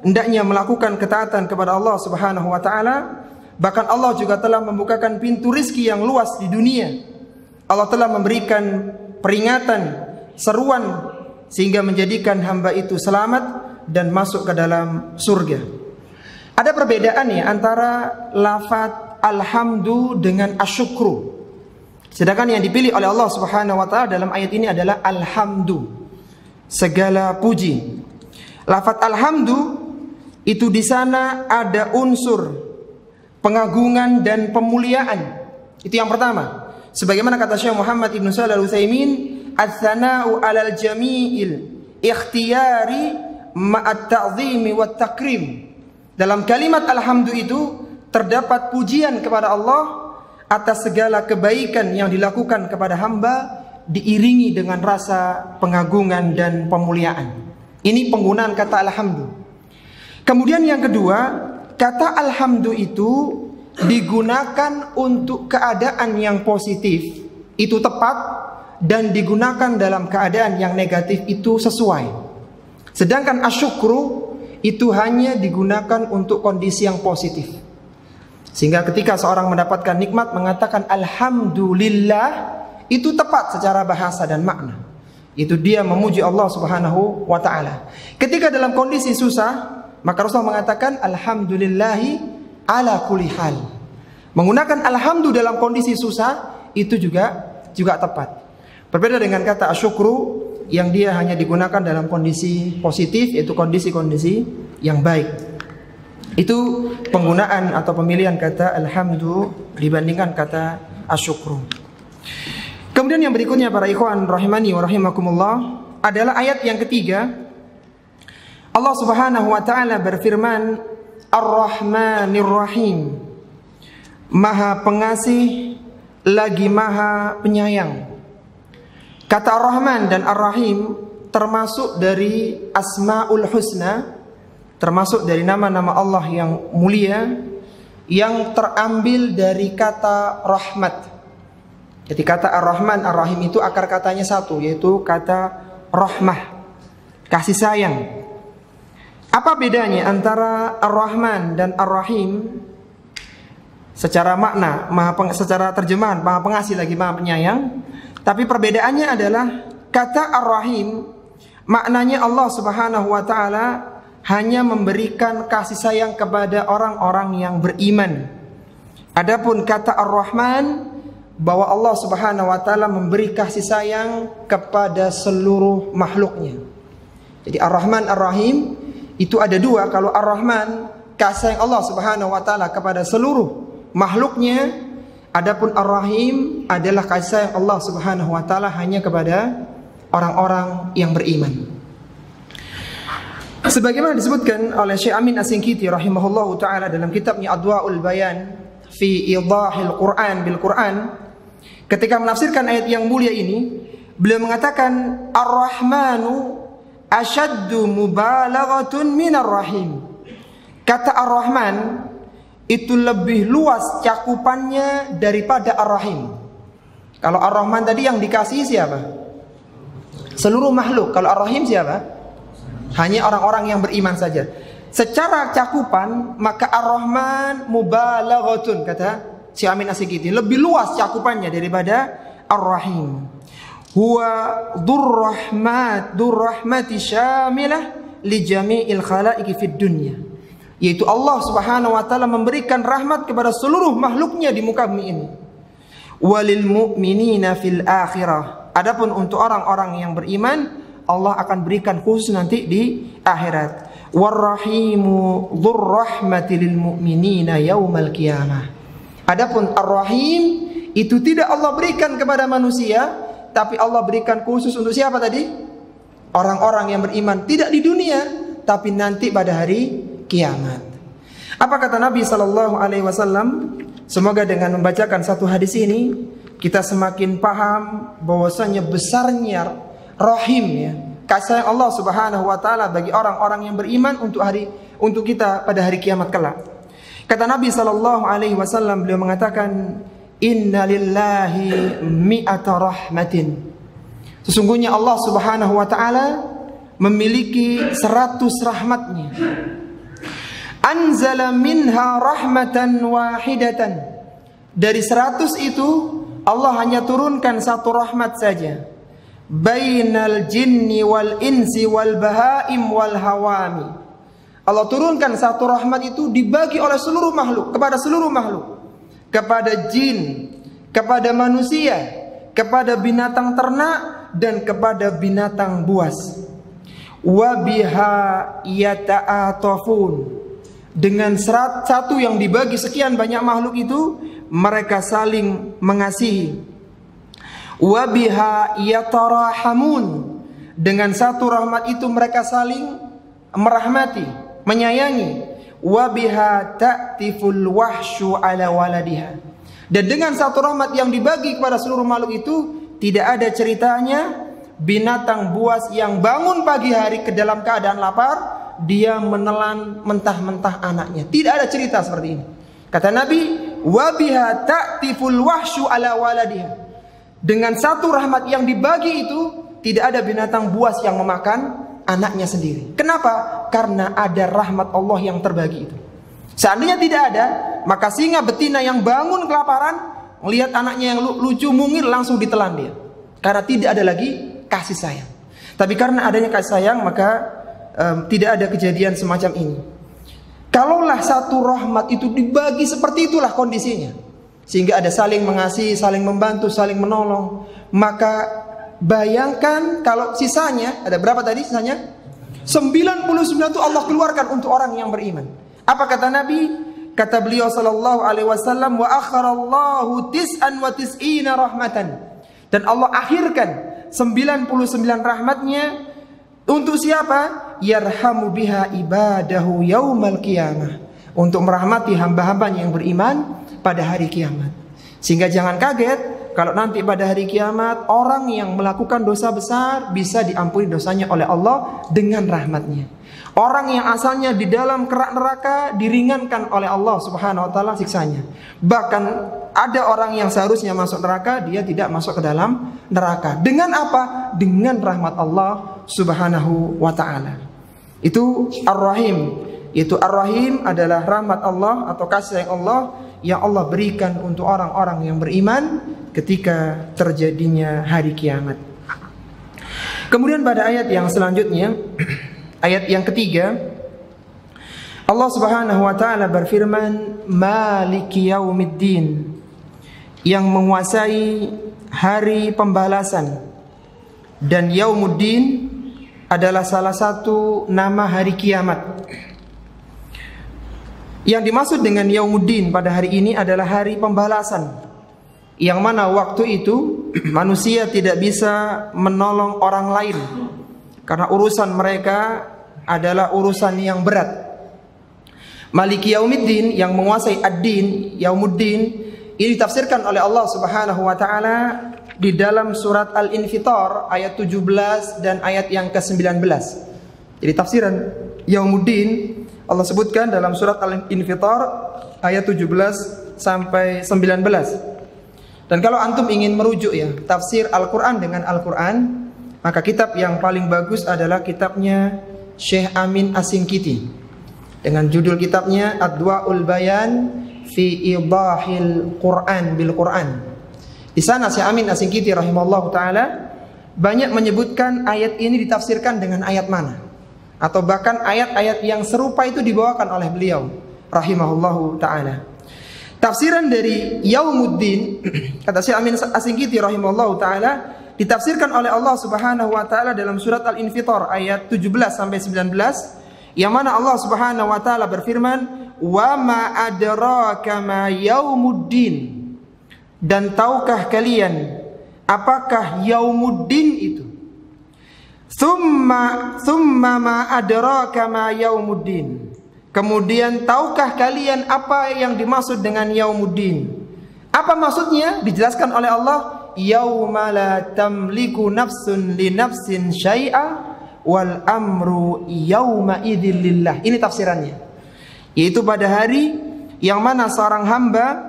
hendaknya melakukan ketaatan kepada Allah Subhanahu wa taala. Bahkan Allah juga telah membukakan pintu rizki yang luas di dunia. Allah telah memberikan peringatan, seruan, sehingga menjadikan hamba itu selamat dan masuk ke dalam surga. Ada perbedaan ya antara lafaz alhamdu dengan asyukru. Sedangkan yang dipilih oleh Allah Subhanahu wa taala dalam ayat ini adalah alhamdu, segala puji. Lafaz alhamdu itu di sana ada unsur pengagungan dan pemuliaan. Itu yang pertama. Sebagaimana kata Syekh Muhammad Ibn Shalih Al-Utsaimin, "Ats-tsana'u 'alal jami'il ikhtiyari ma'at ta'zimi wat takrim." Dalam kalimat alhamdu itu terdapat pujian kepada Allah atas segala kebaikan yang dilakukan kepada hamba, diiringi dengan rasa pengagungan dan pemuliaan. Ini penggunaan kata alhamdu. Kemudian yang kedua, kata alhamdu itu digunakan untuk keadaan yang positif, itu tepat, dan digunakan dalam keadaan yang negatif itu sesuai. Sedangkan asyukru itu hanya digunakan untuk kondisi yang positif. Sehingga ketika seorang mendapatkan nikmat mengatakan alhamdulillah, itu tepat secara bahasa dan makna. Itu dia memuji Allah Subhanahu wa taala. Ketika dalam kondisi susah, maka Rasulullah mengatakan alhamdulillahi ala kulli hal. Menggunakan alhamdulillah dalam kondisi susah itu juga tepat. Berbeda dengan kata asyukru yang dia hanya digunakan dalam kondisi positif, yaitu kondisi-kondisi yang baik. Itu penggunaan atau pemilihan kata alhamdu dibandingkan kata asyukru. Kemudian yang berikutnya para ikhwan rahimani wa rahimakumullah adalah ayat yang ketiga. Allah Subhanahu wa taala berfirman Ar-Rahmanir Rahim, Maha Pengasih lagi Maha Penyayang. Kata Ar-Rahman dan Ar-Rahim termasuk dari Asmaul Husna, termasuk dari nama-nama Allah yang mulia, yang terambil dari kata rahmat. Jadi kata Ar-Rahman, Ar-Rahim itu akar katanya satu, yaitu kata rahmah, kasih sayang. Apa bedanya antara Ar-Rahman dan Ar-Rahim? Secara makna, secara terjemahan, Maha Pengasih lagi Maha Penyayang. Tapi perbedaannya adalah kata Ar-Rahim maknanya Allah Subhanahu wa taala hanya memberikan kasih sayang kepada orang-orang yang beriman. Adapun kata Ar-Rahman bahwa Allah Subhanahu wa taala memberi kasih sayang kepada seluruh makhluknya. Jadi Ar-Rahman Ar-Rahim itu ada dua. Kalau Ar-Rahman kasih sayang Allah Subhanahu wa taala kepada seluruh makhluknya. Adapun Ar-Rahim adalah kasih sayang Allah Subhanahu wa taala hanya kepada orang-orang yang beriman. Sebagaimana disebutkan oleh Syekh Amin As-Sinkiti rahimahullahu taala dalam kitabnya Adwaul Bayan fi Idahil Quran bil Quran, ketika menafsirkan ayat yang mulia ini, beliau mengatakan Ar-Rahmanu asyaddu mubalaghatun minar Rahim. Kata Ar-Rahman itu lebih luas cakupannya daripada Ar-Rahim. Kalau Ar-Rahman tadi yang dikasihi siapa? Seluruh makhluk. Kalau Ar-Rahim siapa? Hanya orang-orang yang beriman saja. Secara cakupan maka Ar-Rahman mubalaghatun, kata Syekh Amin As-Sinkiti, lebih luas cakupannya daripada Ar-Rahim. Huwa durrahmati syamilah li jami'il khalaiqi fid dunya. Yaitu Allah Subhanahu wa taala memberikan rahmat kepada seluruh makhluknya di muka bumi ini. Walil mu'minina fil akhirah. Adapun untuk orang-orang yang beriman, Allah akan berikan khusus nanti di akhirat. War-rahimu dzurrahmati lil mu'minina yaumal qiyamah. Adapun Ar-Rahim itu tidak Allah berikan kepada manusia, tapi Allah berikan khusus untuk siapa tadi? Orang-orang yang beriman, tidak di dunia, tapi nanti pada hari kiamat. Apa kata Nabi SAW? Semoga dengan membacakan satu hadis ini kita semakin paham bahwasanya besarnya rahim, ya, kasih sayang Allah Subhanahu wa taala bagi orang-orang yang beriman untuk kita pada hari kiamat kelak. Kata Nabi SAW, beliau mengatakan inna lillahi mi'ata rahmatin. Sesungguhnya Allah Subhanahu wa taala memiliki 100 rahmatnya. Anzala minha rahmatan wahidatan. Dari 100 itu Allah hanya turunkan satu rahmat saja. Bainal jinni wal insi wal bahaim wal hawami. Allah turunkan satu rahmat itu dibagi oleh seluruh makhluk, kepada seluruh makhluk. Kepada jin, kepada manusia, kepada binatang ternak, dan kepada binatang buas. Wa biha yata'atafun. Dengan satu yang dibagi sekian banyak makhluk itu, mereka saling mengasihi. Wa biha yatarahamun. Dengan satu rahmat itu mereka saling merahmati, menyayangi. Wa biha ta'tiful wahsyu ala waladiha. Dan dengan satu rahmat yang dibagi kepada seluruh makhluk itu, tidak ada ceritanya binatang buas yang bangun pagi hari ke dalam keadaan lapar, dia menelan mentah-mentah anaknya. Tidak ada cerita seperti ini. Kata Nabi, wa biha ta'tiful wahsyu ala waladiha. Dengan satu rahmat yang dibagi itu, tidak ada binatang buas yang memakan anaknya sendiri. Kenapa? Karena ada rahmat Allah yang terbagi itu. Seandainya tidak ada, maka singa betina yang bangun kelaparan, melihat anaknya yang lucu mungil, langsung ditelan dia. Karena tidak ada lagi kasih sayang. Tapi karena adanya kasih sayang, maka tidak ada kejadian semacam ini. Kalaulah satu rahmat itu dibagi seperti itulah kondisinya, sehingga ada saling mengasihi, saling membantu, saling menolong, maka bayangkan kalau sisanya, ada berapa tadi sisanya? 99 itu Allah keluarkan untuk orang yang beriman. Apa kata Nabi? Kata beliau sallallahu alaihi wasallam, wa akharallahu tis'an wa tis'ina rahmatan. Dan Allah akhirkan 99 rahmatnya untuk siapa? Yarhamu biha ibadahu yaumal qiyamah. Untuk merahmati hamba-hambanya yang beriman pada hari kiamat. Sehingga jangan kaget kalau nanti pada hari kiamat orang yang melakukan dosa besar bisa diampuni dosanya oleh Allah dengan rahmatnya. Orang yang asalnya di dalam kerak neraka diringankan oleh Allah Subhanahu wa taala siksanya. Bahkan ada orang yang seharusnya masuk neraka, dia tidak masuk ke dalam neraka. Dengan apa? Dengan rahmat Allah Subhanahu wa taala. Itu Ar-Rahim. Itu Ar-Rahim adalah rahmat Allah atau kasih sayang Allah yang Allah berikan untuk orang-orang yang beriman ketika terjadinya hari kiamat. Kemudian pada ayat yang selanjutnya, ayat yang ketiga, Allah Subhanahu wa taala berfirman, Maliki yaumiddin, yang menguasai hari pembalasan. Dan Yaumuddin adalah salah satu nama hari kiamat. Yang dimaksud dengan Yaumuddin pada hari ini adalah hari pembalasan, yang mana waktu itu manusia tidak bisa menolong orang lain karena urusan mereka adalah urusan yang berat. Maliki Yaumiddin, yang menguasai ad-din, Yaumuddin, ini ditafsirkan oleh Allah Subhanahu wa taala di dalam surat Al-Infitar ayat 17 dan ayat yang ke-19. Jadi tafsiran Yaumuddin Allah sebutkan dalam surat Al-Infitar ayat 17 sampai 19. Dan kalau antum ingin merujuk ya tafsir Al-Qur'an dengan Al-Qur'an, maka kitab yang paling bagus adalah kitabnya Syekh Amin As-Singkiti dengan judul kitabnya Adwa'ul Bayan fi Idahil Qur'an bil Qur'an. Di sana Syekh Amin As-Singkiti rahimallahu taala banyak menyebutkan ayat ini ditafsirkan dengan ayat mana, atau bahkan ayat-ayat yang serupa itu dibawakan oleh beliau rahimahullahu taala. Tafsiran dari Yaumuddin kata Syekh Amin As-Singkiti rahimahullahu taala ditafsirkan oleh Allah Subhanahu wa taala dalam surat Al-Infitar ayat 17 sampai 19, yang mana Allah Subhanahu wa taala berfirman, "Wa ma adraka ma yaumuddin." Dan tahukah kalian apakah Yaumuddin itu? Thumma ma adraka ma yaumuddin. Kemudian tahukah kalian apa yang dimaksud dengan Yaumuddin? Apa maksudnya? Dijelaskan oleh Allah, yauma la tamliku nafsun li nafsin syai'a wal amru yauma idzil lillah. Ini tafsirannya. Yaitu pada hari yang mana seorang hamba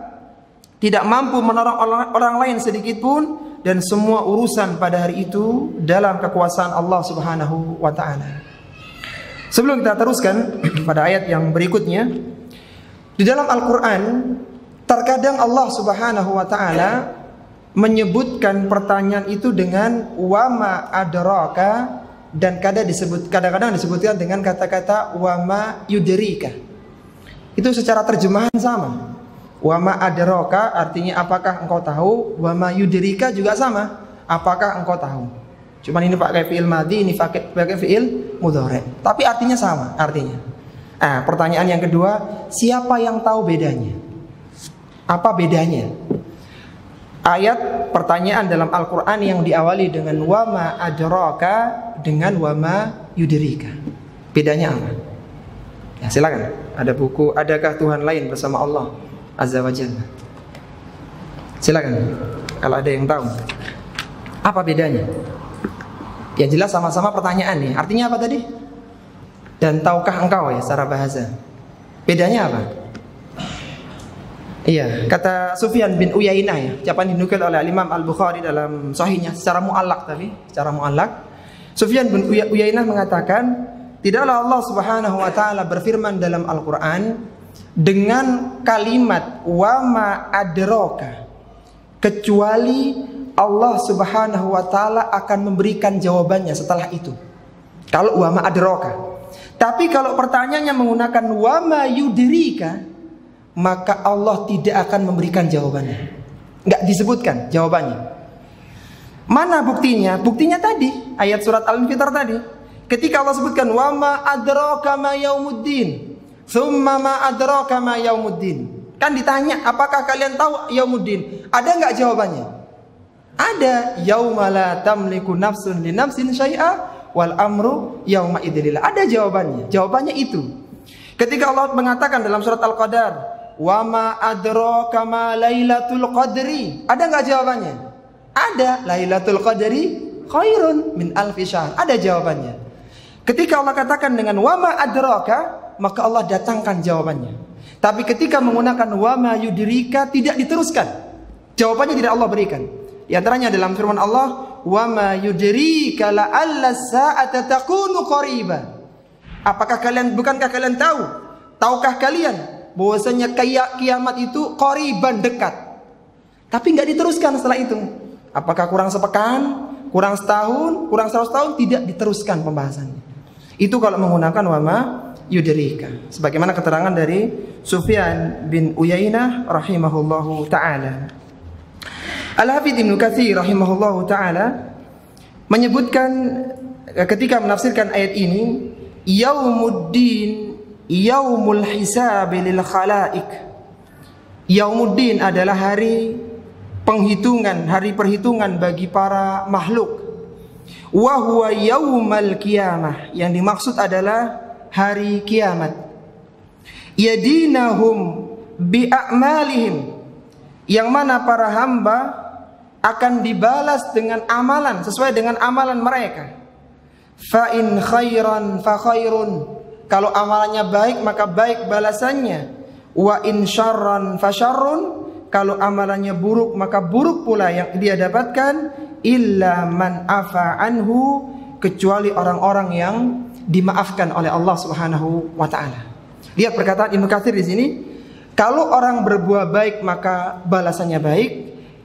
tidak mampu menolong orang lain sedikit pun, dan semua urusan pada hari itu dalam kekuasaan Allah Subhanahu wa taala. Sebelum kita teruskan pada ayat yang berikutnya, di dalam Al-Qur'an terkadang Allah Subhanahu wa taala menyebutkan pertanyaan itu dengan wa ma adraka, dan kadang-kadang disebutkan dengan kata-kata wa ma yudrika. Itu secara terjemahan sama. Wa ma adraka artinya apakah engkau tahu, wa ma yudrika juga sama, apakah engkau tahu. Cuman ini pakai fi'il madhi, ini pakai fi'il mudhari, tapi artinya sama artinya. Pertanyaan yang kedua, siapa yang tahu bedanya? Apa bedanya? Ayat pertanyaan dalam Al-Qur'an yang diawali dengan wa ma adraka dengan wa ma yudrika. Bedanya apa? Ya, silakan. Ada buku Adakah Tuhan Lain Bersama Allah Azza wa Jalla. Silakan kalau ada yang tahu. Apa bedanya? Yang jelas sama-sama pertanyaan nih. Artinya apa tadi? Dan tahukah engkau ya secara bahasa. Bedanya apa? Iya, kata Sufyan bin Uyainah ya, ucapan dinukil oleh Imam Al-Bukhari dalam sahihnya secara mu'allaq tadi, secara mu'allaq. Sufyan bin Uyainah mengatakan, tidaklah Allah Subhanahu wa taala berfirman dalam Al-Qur'an dengan kalimat wa ma adraka, kecuali Allah Subhanahu wa taala akan memberikan jawabannya setelah itu. Kalau wa ma adraka. Tapi kalau pertanyaannya menggunakan wa ma yudrika, maka Allah tidak akan memberikan jawabannya. Enggak disebutkan jawabannya. Mana buktinya? Buktinya tadi ayat surat Al-Infitar tadi. Ketika Allah sebutkan wa ma adraka ma yaumuddin, tsumma ma adraka ma yaumuddin. Kan ditanya, apakah kalian tahu yaumuddin? Ada enggak jawabannya? Ada. Yauma la tamliku nafsun li nafsin syai'a wal amru yauma idzillah. Ada jawabannya. Jawabannya itu. Ketika Allah mengatakan dalam surat Al-Qadar, wa ma adraka ma lailatul qadri. Ada enggak jawabannya? Ada. Lailatul qadri khairun min alfi syahr. Ada jawabannya. Ketika Allah katakan dengan wa ma adraka, maka Allah datangkan jawabannya. Tapi ketika menggunakan wa ma yudrika, tidak diteruskan. Jawabannya tidak Allah berikan. Di antaranya dalam firman Allah, wa ma yudrika la'alla sa'ata takunu qariba. Bukankah kalian tahu? Tahukah kalian bahwasanya kiamat itu qariban, dekat? Tapi enggak diteruskan setelah itu. Apakah kurang sepekan, kurang setahun, kurang 100 tahun? Tidak diteruskan pembahasannya. Itu kalau menggunakan wa ma yudrika. Sebagaimana keterangan dari Sufyan bin Uyainah rahimahullahu ta'ala. Al-Hafidz Ibnu Katsir rahimahullahu ta'ala menyebutkan ketika menafsirkan ayat ini, yaumuddin yaumul hisab lil khalaik. Yaumuddin adalah hari penghitungan, hari perhitungan bagi para makhluk. Wa huwa yaumal qiyamah, yang dimaksud adalah hari kiamat. Yadinahum bi a'malihim, yang mana para hamba akan dibalas dengan amalan sesuai dengan amalan mereka. Fa in khairan fa khairun, kalau amalannya baik maka baik balasannya. Wa in syarran fa syarrun, kalau amalannya buruk maka buruk pula yang dia dapatkan. Illa man afa anhu, kecuali orang-orang yang dimaafkan oleh Allah Subhanahu wa taala. Lihat perkataan Ibnu Katsir di sini. Kalau orang berbuat baik maka balasannya baik,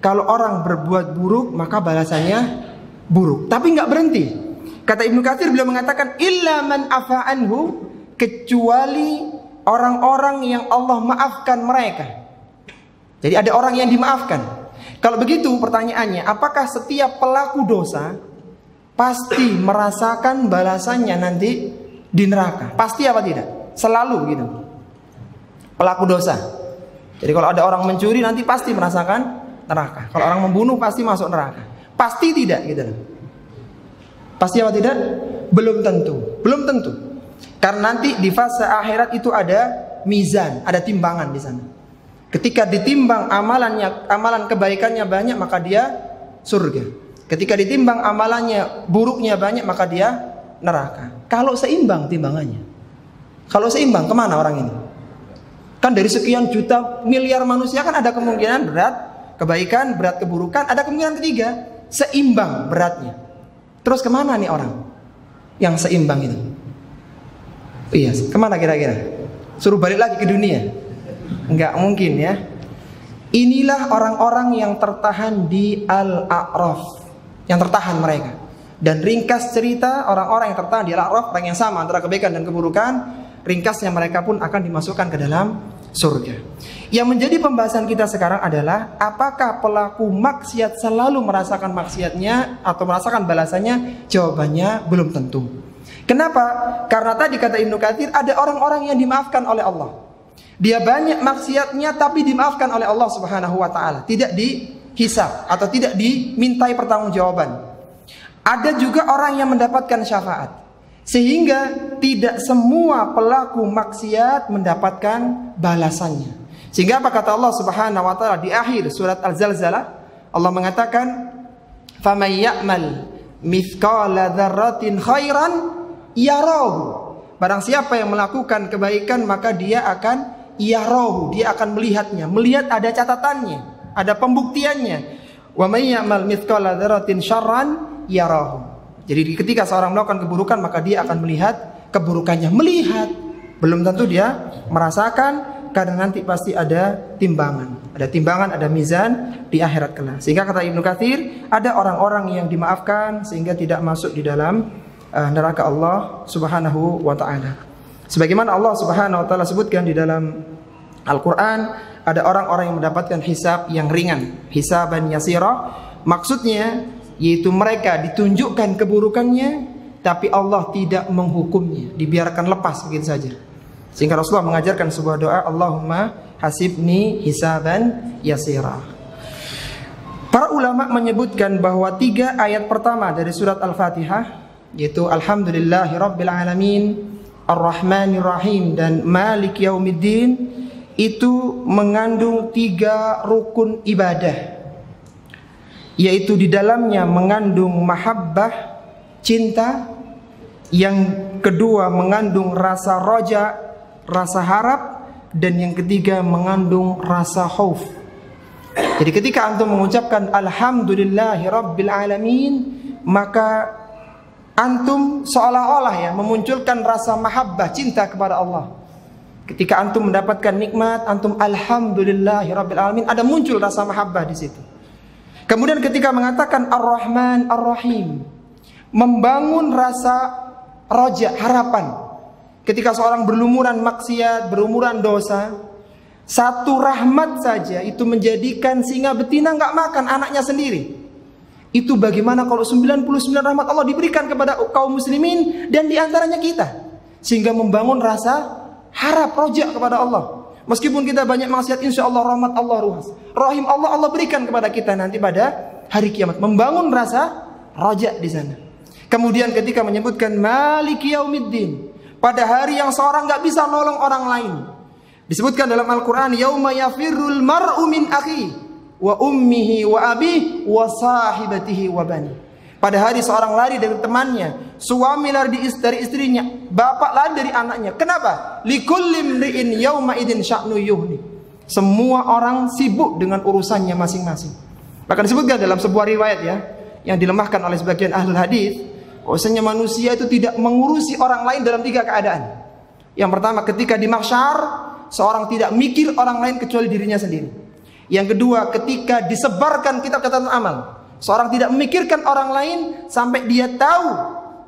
kalau orang berbuat buruk maka balasannya buruk. Tapi enggak berhenti. Kata Ibnu Katsir, beliau mengatakan illa man afa anhu, kecuali orang-orang yang Allah maafkan mereka. Jadi ada orang yang dimaafkan. Kalau begitu pertanyaannya, apakah setiap pelaku dosa pasti merasakan balasannya nanti di neraka? Pasti apa tidak? Selalu gitu. Pelaku dosa. Jadi kalau ada orang mencuri nanti pasti merasakan neraka. Kalau orang membunuh pasti masuk neraka. Pasti tidak gitu. Pasti apa tidak? Belum tentu. Belum tentu. Karena nanti di fase akhirat itu ada mizan, ada timbangan di sana. Ketika ditimbang amalan kebaikannya banyak, maka dia surga. Ketika ditimbang amalannya buruknya banyak, maka dia neraka. Kalau seimbang timbangannya, kalau seimbang, kemana orang ini? Kan dari sekian juta miliar manusia kan ada kemungkinan berat kebaikan, berat keburukan. Ada kemungkinan ketiga, seimbang beratnya. Terus kemana nih orang yang seimbang itu? Iya, kemana kira-kira? Suruh balik lagi ke dunia? Enggak mungkin ya. Inilah orang-orang yang tertahan di Al-A'raf, yang tertahan mereka. Dan ringkas cerita, orang-orang yang tertahan di Al-A'raf, orang yang sama antara kebaikan dan keburukan, ringkasnya mereka pun akan dimasukkan ke dalam surga. Yang menjadi pembahasan kita sekarang adalah, apakah pelaku maksiat selalu merasakan maksiatnya atau merasakan balasannya? Jawabannya belum tentu. Kenapa? Karena tadi kata Ibnu Katsir, ada orang-orang yang dimaafkan oleh Allah. Dia banyak maksiatnya tapi dimaafkan oleh Allah Subhanahu wa taala, tidak dihisab atau tidak dimintai pertanggungjawaban. Ada juga orang yang mendapatkan syafaat. Sehingga tidak semua pelaku maksiat mendapatkan balasannya. Sehingga apa kata Allah Subhanahu wa taala di akhir surat Al-Zalzalah? Allah mengatakan, "Faman ya'mal mithqala dzarratin khairan yarahu." Barang siapa yang melakukan kebaikan maka dia akan yarahu, dia akan melihatnya. Melihat ada catatannya, ada pembuktiannya. Wa may ya'mal mithqala dzarratin syarran yarahu. Jadi ketika seorang melakukan keburukan, maka dia akan melihat keburukannya. Melihat, belum tentu dia merasakan, karena nanti pasti ada timbangan. Ada timbangan, ada mizan di akhirat kelak. Sehingga kata Ibnu Katsir, ada orang-orang yang dimaafkan sehingga tidak masuk di dalam neraka Allah Subhanahu wa taala. Sebagaimana Allah Subhanahu wa taala sebutkan di dalam Al-Qur'an, ada orang-orang yang mendapatkan hisab yang ringan, hisaban yasira. Maksudnya yaitu mereka ditunjukkan keburukannya, tapi Allah tidak menghukumnya, dibiarkan lepas begitu saja. Sehingga Rasulullah mengajarkan sebuah doa, Allahumma hasibni hisaban yasira. Para ulama menyebutkan bahwa 3 ayat pertama dari surat Al-Fatihah, yaitu Alhamdulillahirabbil alamin, Ar-Rahmanir Rahim, dan Maliki Yaumiddin, itu mengandung 3 rukun ibadah, yaitu di dalamnya mengandung mahabbah, cinta. Yang kedua mengandung rasa roja, rasa harap. Dan yang ketiga mengandung rasa khauf. Jadi ketika antum mengucapkan Alhamdulillahirabbil alamin, maka antum seolah-olah memunculkan rasa mahabbah, cinta kepada Allah. Ketika antum mendapatkan nikmat, antum Alhamdulillahirabbil alamin, ada muncul rasa mahabbah di situ. Kemudian ketika mengatakan Ar-Rahman Ar-Rahim, membangun rasa roja, harapan. Ketika seorang berlumuran maksiat, berlumuran dosa, satu rahmat saja itu menjadikan singa betina nggak makan anaknya sendiri. Itu bagaimana kalau 99 rahmat Allah diberikan kepada kaum muslimin dan diantaranya kita, sehingga membangun rasa harap, roja kepada Allah. Meskipun kita banyak maksiat, insya Allah rahmat Allah luas, rahim Allah berikan kepada kita nanti pada hari kiamat. Membangun rasa roja di sana. Kemudian ketika menyebutkan Maliki Yaumiddin, pada hari yang seorang nggak bisa nolong orang lain, disebutkan dalam Al-Quran, Yauma yafirrul mar'u min akhi wa ummihi wa abihi wa sahibatihi wa bani. Pada hari seorang lari dari temannya, suami lari dari istrinya, bapak lari dari anaknya. Kenapa? Likulli imri'in yauma idin sya'nu yuhni. Semua orang sibuk dengan urusannya masing-masing. Bahkan disebutkan dalam sebuah riwayat yang dilemahkan oleh sebagian ahlul hadis, bahwasanya manusia itu tidak mengurusi orang lain dalam 3 keadaan. Yang pertama, ketika di mahsyar, seorang tidak mikir orang lain kecuali dirinya sendiri. Yang kedua, ketika disebarkan kitab catatan amal, seorang tidak memikirkan orang lain sampai dia tahu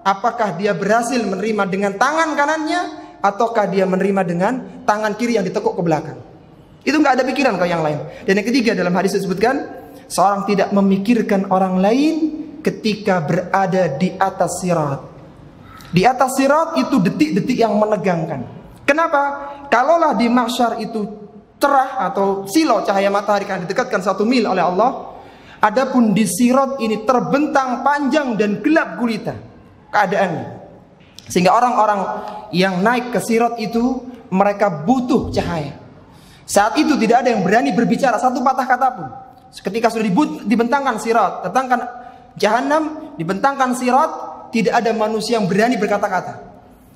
apakah dia berhasil menerima dengan tangan kanannya ataukah dia menerima dengan tangan kiri yang ditekuk ke belakang. Itu nggak ada pikiran ke yang lain. Dan yang ketiga, dalam hadis disebutkan, seorang tidak memikirkan orang lain ketika berada di atas sirat. Di atas sirat itu detik-detik yang menegangkan. Kenapa? Kalaulah di mahsyar itu cerah atau silau cahaya matahari kan didekatkan 1 mil oleh Allah, adapun di sirat ini terbentang panjang dan gelap gulita keadaannya. Sehingga orang-orang yang naik ke sirat itu mereka butuh cahaya. Saat itu tidak ada yang berani berbicara satu patah kata pun. Ketika sudah dibentangkan sirat, datangkan Jahannam, dibentangkan sirat, tidak ada manusia yang berani berkata-kata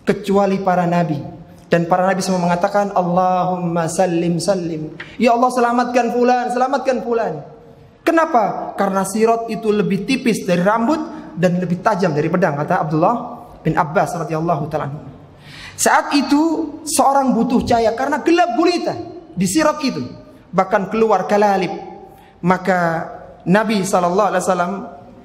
kecuali para nabi. Dan para nabi semua mengatakan Allahumma sallim sallim, ya Allah selamatkan fulan, selamatkan fulan. Kenapa? Karena sirat itu lebih tipis dari rambut dan lebih tajam dari pedang, kata Abdullah bin Abbas radhiyallahu ta'ala. Saat itu seorang butuh cahaya karena gelap gulita di sirat itu, bahkan keluar kalalib. Maka Nabi SAW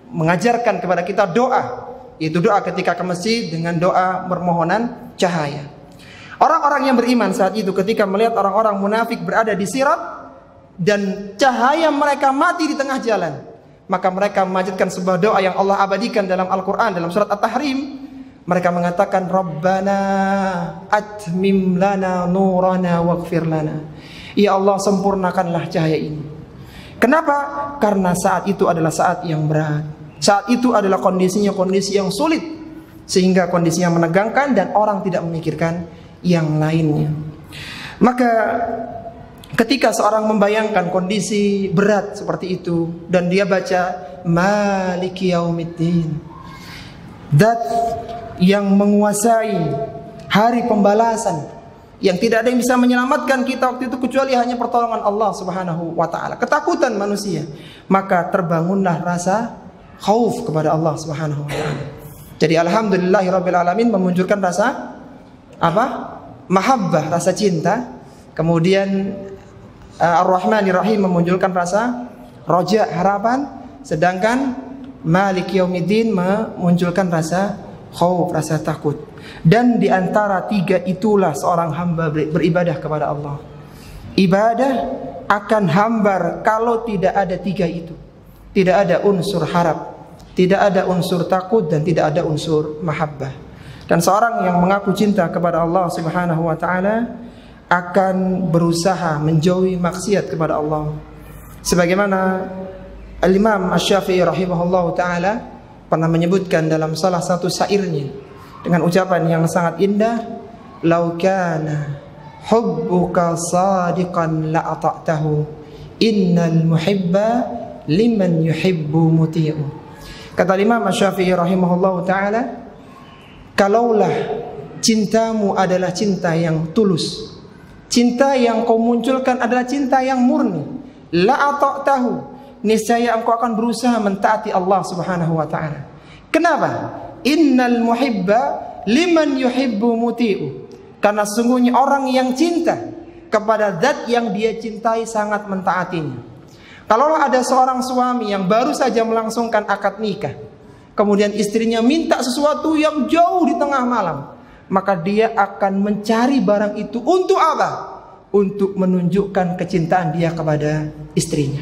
mengajarkan kepada kita doa, yaitu doa ketika ke masjid dengan doa permohonan cahaya. Orang-orang yang beriman saat itu ketika melihat orang-orang munafik berada di sirat dan cahaya mereka mati di tengah jalan, maka mereka memanjatkan sebuah doa yang Allah abadikan dalam Al-Quran dalam surat At-Tahrim. Mereka mengatakan Rabbana atmim lana nurana waghfir lana. Ya Allah, sempurnakanlah cahaya ini. Kenapa? Karena saat itu adalah saat yang berat. Saat itu adalah kondisinya kondisi yang sulit, sehingga kondisinya menegangkan dan orang tidak memikirkan yang lainnya. Maka ketika seorang membayangkan kondisi berat seperti itu dan dia baca Maliki Yaumiddin, zat yang menguasai hari pembalasan, yang tidak ada yang bisa menyelamatkan kita waktu itu kecuali hanya pertolongan Allah Subhanahu wa taala. Ketakutan manusia, maka terbangunlah rasa khauf kepada Allah Subhanahu wa taala. Jadi alhamdulillahirabbil alamin memunculkan rasa apa? Mahabbah, rasa cinta. Kemudian Ar-Rahmanir Rahim memunculkan rasa roja, harapan. Sedangkan Malik Yaumiddin memunculkan rasa khauf, rasa takut. Dan di antara tiga itulah seorang hamba beribadah kepada Allah. Ibadah akan hambar kalau tidak ada tiga itu. Tidak ada unsur harap, tidak ada unsur takut, dan tidak ada unsur mahabbah. Dan seorang yang mengaku cinta kepada Allah Subhanahu wa taala akan berusaha menjauhi maksiat kepada Allah. Sebagaimana Al-Imam Asy-Syafi'i rahimahullahu taala pernah menyebutkan dalam salah satu syairnya dengan ucapan yang sangat indah, "Lau kana hubbuka sadiqan la ata'tahu, innal muhibba liman yuhibbu muti'u." Kata Imam Asy-Syafi'i rahimahullahu taala, kalaulah cintamu adalah cinta yang tulus, cinta yang kau munculkan adalah cinta yang murni, la ata'tahu, niscaya engkau akan berusaha mentaati Allah Subhanahu wa taala. Kenapa? Innal muhibba liman yuhibbu muti'u. Karena sungguhnya orang yang cinta kepada zat yang dia cintai sangat mentaatinya. Kalaulah ada seorang suami yang baru saja melangsungkan akad nikah, kemudian istrinya minta sesuatu yang jauh di tengah malam, maka dia akan mencari barang itu untuk apa? Untuk menunjukkan kecintaan dia kepada istrinya.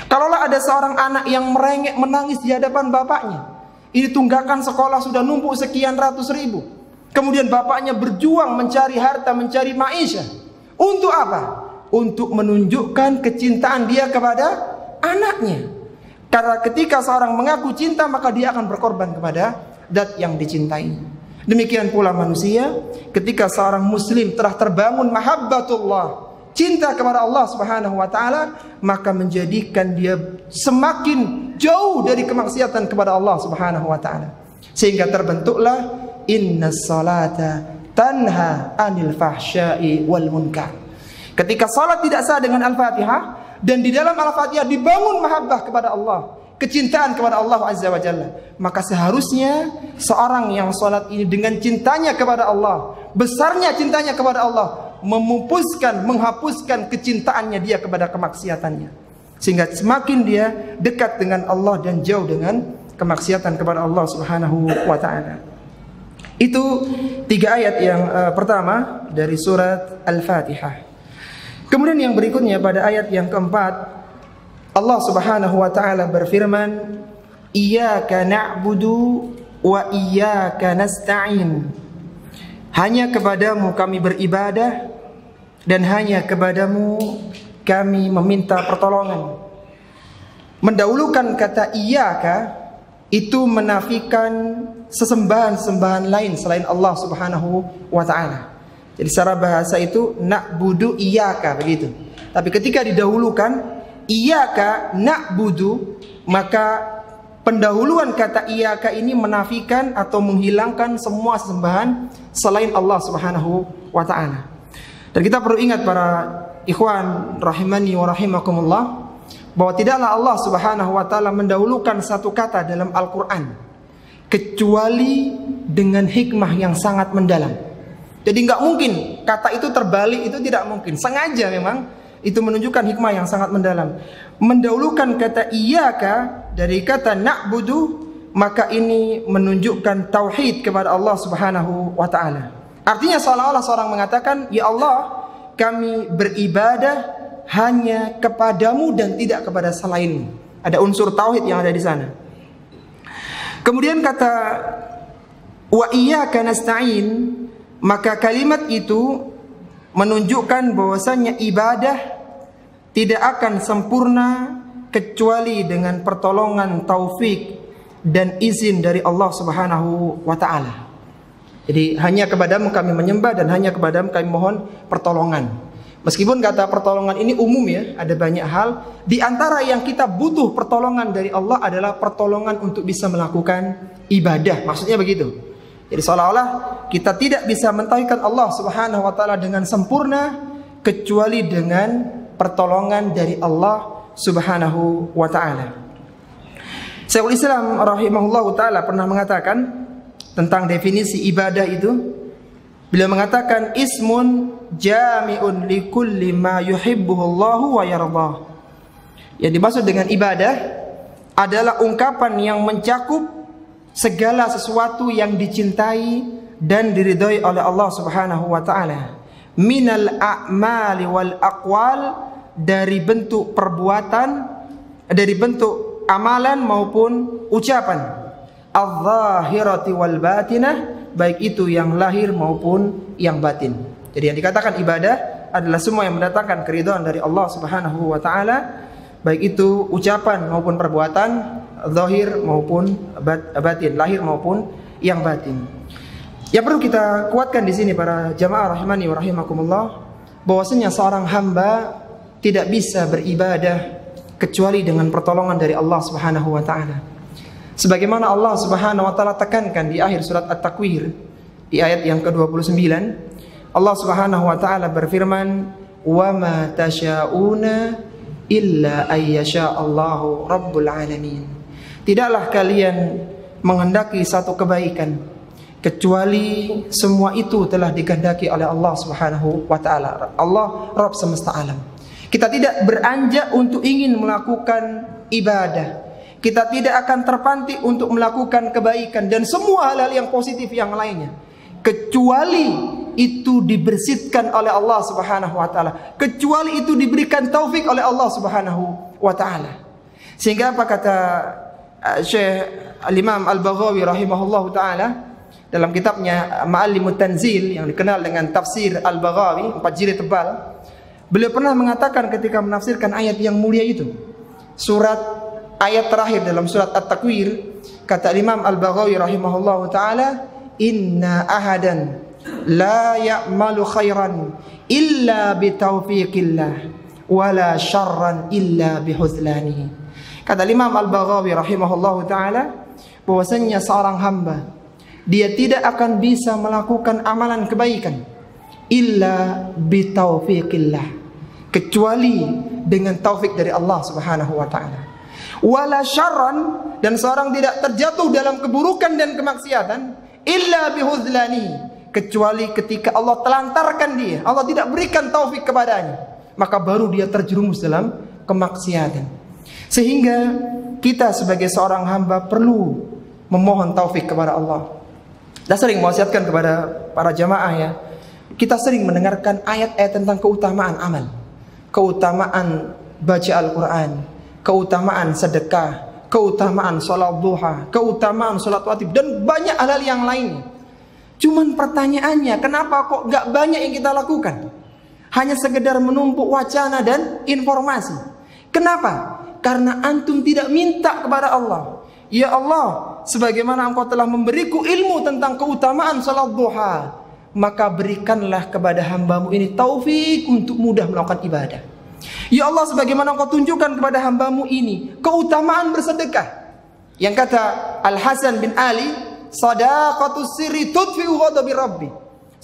Kalaulah ada seorang anak yang merengek menangis di hadapan bapaknya, ini tunggakan sekolah sudah numpuk sekian ratus ribu, kemudian bapaknya berjuang mencari harta, mencari maisha. Untuk apa? Untuk menunjukkan kecintaan dia kepada anaknya. Karena ketika seorang mengaku cinta, maka dia akan berkorban kepada zat yang dicintai. Demikian pula manusia, ketika seorang muslim telah terbangun mahabbatullah, cinta kepada Allah Subhanahu wa taala, maka menjadikan dia semakin jauh dari kemaksiatan kepada Allah Subhanahu wa taala. Sehingga terbentuklah innas salata tanha anil fahsya'i wal munkar. Ketika salat tidak sah dengan Al-Fatihah, dan di dalam Al-Fatihah dibangun mahabbah kepada Allah, kecintaan kepada Allah Azza wa Jalla, maka seharusnya seorang yang salat ini dengan cintanya kepada Allah, besarnya cintanya kepada Allah, menghapuskan kecintaannya dia kepada kemaksiatannya, sehingga semakin dia dekat dengan Allah dan jauh dengan kemaksiatan kepada Allah Subhanahu wa taala. Itu tiga ayat yang pertama dari surat Al-Fatihah. Kemudian yang berikutnya pada ayat yang keempat, Allah Subhanahu wa taala berfirman, "Iyyaka na'budu wa iyyaka nasta'in." Hanya kepadamu kami beribadah dan hanya kepadamu kami meminta pertolongan. Mendahulukan kata iyyaka itu menafikan sesembahan-sembahan lain selain Allah Subhanahu wa taala. Jadi secara bahasa itu na'budu iyyaka, begitu. Tapi ketika didahulukan iyyaka na'budu, maka pendahuluan kata iyyaka ini menafikan atau menghilangkan semua sesembahan selain Allah Subhanahu wa taala. Dan kita perlu ingat para ikhwan rahimani wa rahimakumullah, bahwa tidaklah Allah Subhanahu wa taala mendahulukan satu kata dalam Al-Qur'an kecuali dengan hikmah yang sangat mendalam. Jadi nggak mungkin kata itu terbalik, itu tidak mungkin. Sengaja memang itu menunjukkan hikmah yang sangat mendalam. Mendahulukan kata iyyaka dari kata na'budu, maka ini menunjukkan tauhid kepada Allah Subhanahu wa taala. Artinya seolah-olah seorang mengatakan, "Ya Allah, kami beribadah hanya kepadamu dan tidak kepada selainmu." Ada unsur tauhid yang ada di sana. Kemudian kata wa iyyaka nasta'in, maka kalimat itu menunjukkan bahwasanya ibadah tidak akan sempurna kecuali dengan pertolongan, taufik dan izin dari Allah Subhanahu wa taala. Jadi hanya kepadamu kami menyembah dan hanya kepadamu kami mohon pertolongan. Meskipun kata pertolongan ini umum ya, ada banyak hal. Di antara yang kita butuh pertolongan dari Allah adalah pertolongan untuk bisa melakukan ibadah. Maksudnya begitu. Jadi seolah-olah kita tidak bisa mentauhidkan Allah Subhanahu wa taala dengan sempurna kecuali dengan pertolongan dari Allah Subhanahu wa taala. Syekhul Islam rahimahullahu taala pernah mengatakan, tentang definisi ibadah itu. Beliau mengatakan ismun jami'un likulli ma yuhibbuhullahu wa yardah. Yang dimaksud dengan ibadah adalah ungkapan yang mencakup segala sesuatu yang dicintai dan diridhai oleh Allah Subhanahu wa taala. Minal a'mali wal aqwal, dari bentuk perbuatan, dari bentuk amalan maupun ucapan. Al-zahirati wal batinah, baik itu yang lahir maupun yang batin. Jadi yang dikatakan ibadah adalah semua yang mendatangkan keridhaan dari Allah Subhanahu wa taala, baik itu ucapan maupun perbuatan, zahir maupun batin, lahir maupun yang batin. Yang perlu kita kuatkan di sini para jamaah rahimani wa rahimakumullah, bahwasanya seorang hamba tidak bisa beribadah kecuali dengan pertolongan dari Allah Subhanahu wa taala. Sebagaimana Allah Subhanahu wa taala tekankan di akhir surat At-Takwir di ayat yang ke-29, Allah Subhanahu wa taala berfirman, "Wa ma tasyauna illa ayyasha Allahu rabbul alamin." Tidaklah kalian menghendaki satu kebaikan kecuali semua itu telah dikehendaki oleh Allah Subhanahu wa taala. Allah Rabb semesta alam. Kita tidak beranjak untuk ingin melakukan ibadah. Kita tidak akan terpantik untuk melakukan kebaikan dan semua hal-hal yang positif yang lainnya, kecuali itu dibersihkan oleh Allah Subhanahu wa taala, kecuali itu diberikan taufik oleh Allah Subhanahu wa taala. Sehingga apa kata Syekh Al-Imam Al-Baghawi rahimahullahu taala dalam kitabnya Ma'alimut Tanzil yang dikenal dengan tafsir Al-Baghawi, 4 jilid tebal, beliau pernah mengatakan ketika menafsirkan ayat yang mulia itu, ayat terakhir dalam surat At-Takwir, kata Imam Al-Baghawi rahimahullahu taala, "Inna ahadan la ya'malu khairan illa bitaufiqillah wala syarran illa bihuzlanihi." Kata Imam Al-Baghawi rahimahullahu taala, bahwasanya seorang hamba dia tidak akan bisa melakukan amalan kebaikan illa bitaufiqillah, kecuali dengan taufik dari Allah Subhanahu wa taala. Wala syarran, dan seorang tidak terjatuh dalam keburukan dan kemaksiatan illa bihuzlanihi, kecuali ketika Allah telantarkan dia, Allah tidak berikan taufik kepadanya, maka baru dia terjerumus dalam kemaksiatan. Sehingga kita sebagai seorang hamba perlu memohon taufik kepada Allah. Kita sering mewasiatkan kepada para jamaah ya, kita sering mendengarkan ayat-ayat tentang keutamaan amal, keutamaan baca Al-Quran, keutamaan sedekah, keutamaan sholat duha, keutamaan sholat wajib, dan banyak hal-hal yang lain. Cuman pertanyaannya, kenapa kok gak banyak yang kita lakukan? Hanya sekedar menumpuk wacana dan informasi. Kenapa? Karena antum tidak minta kepada Allah, ya Allah, sebagaimana engkau telah memberiku ilmu tentang keutamaan sholat duha, maka berikanlah kepada hambamu ini taufik untuk mudah melakukan ibadah. Ya Allah, sebagaimana engkau tunjukkan kepada hambamu ini keutamaan bersedekah, yang kata Al-Hasan bin Ali, sadaqatus sirri tudfi'u ghadabi rabbi,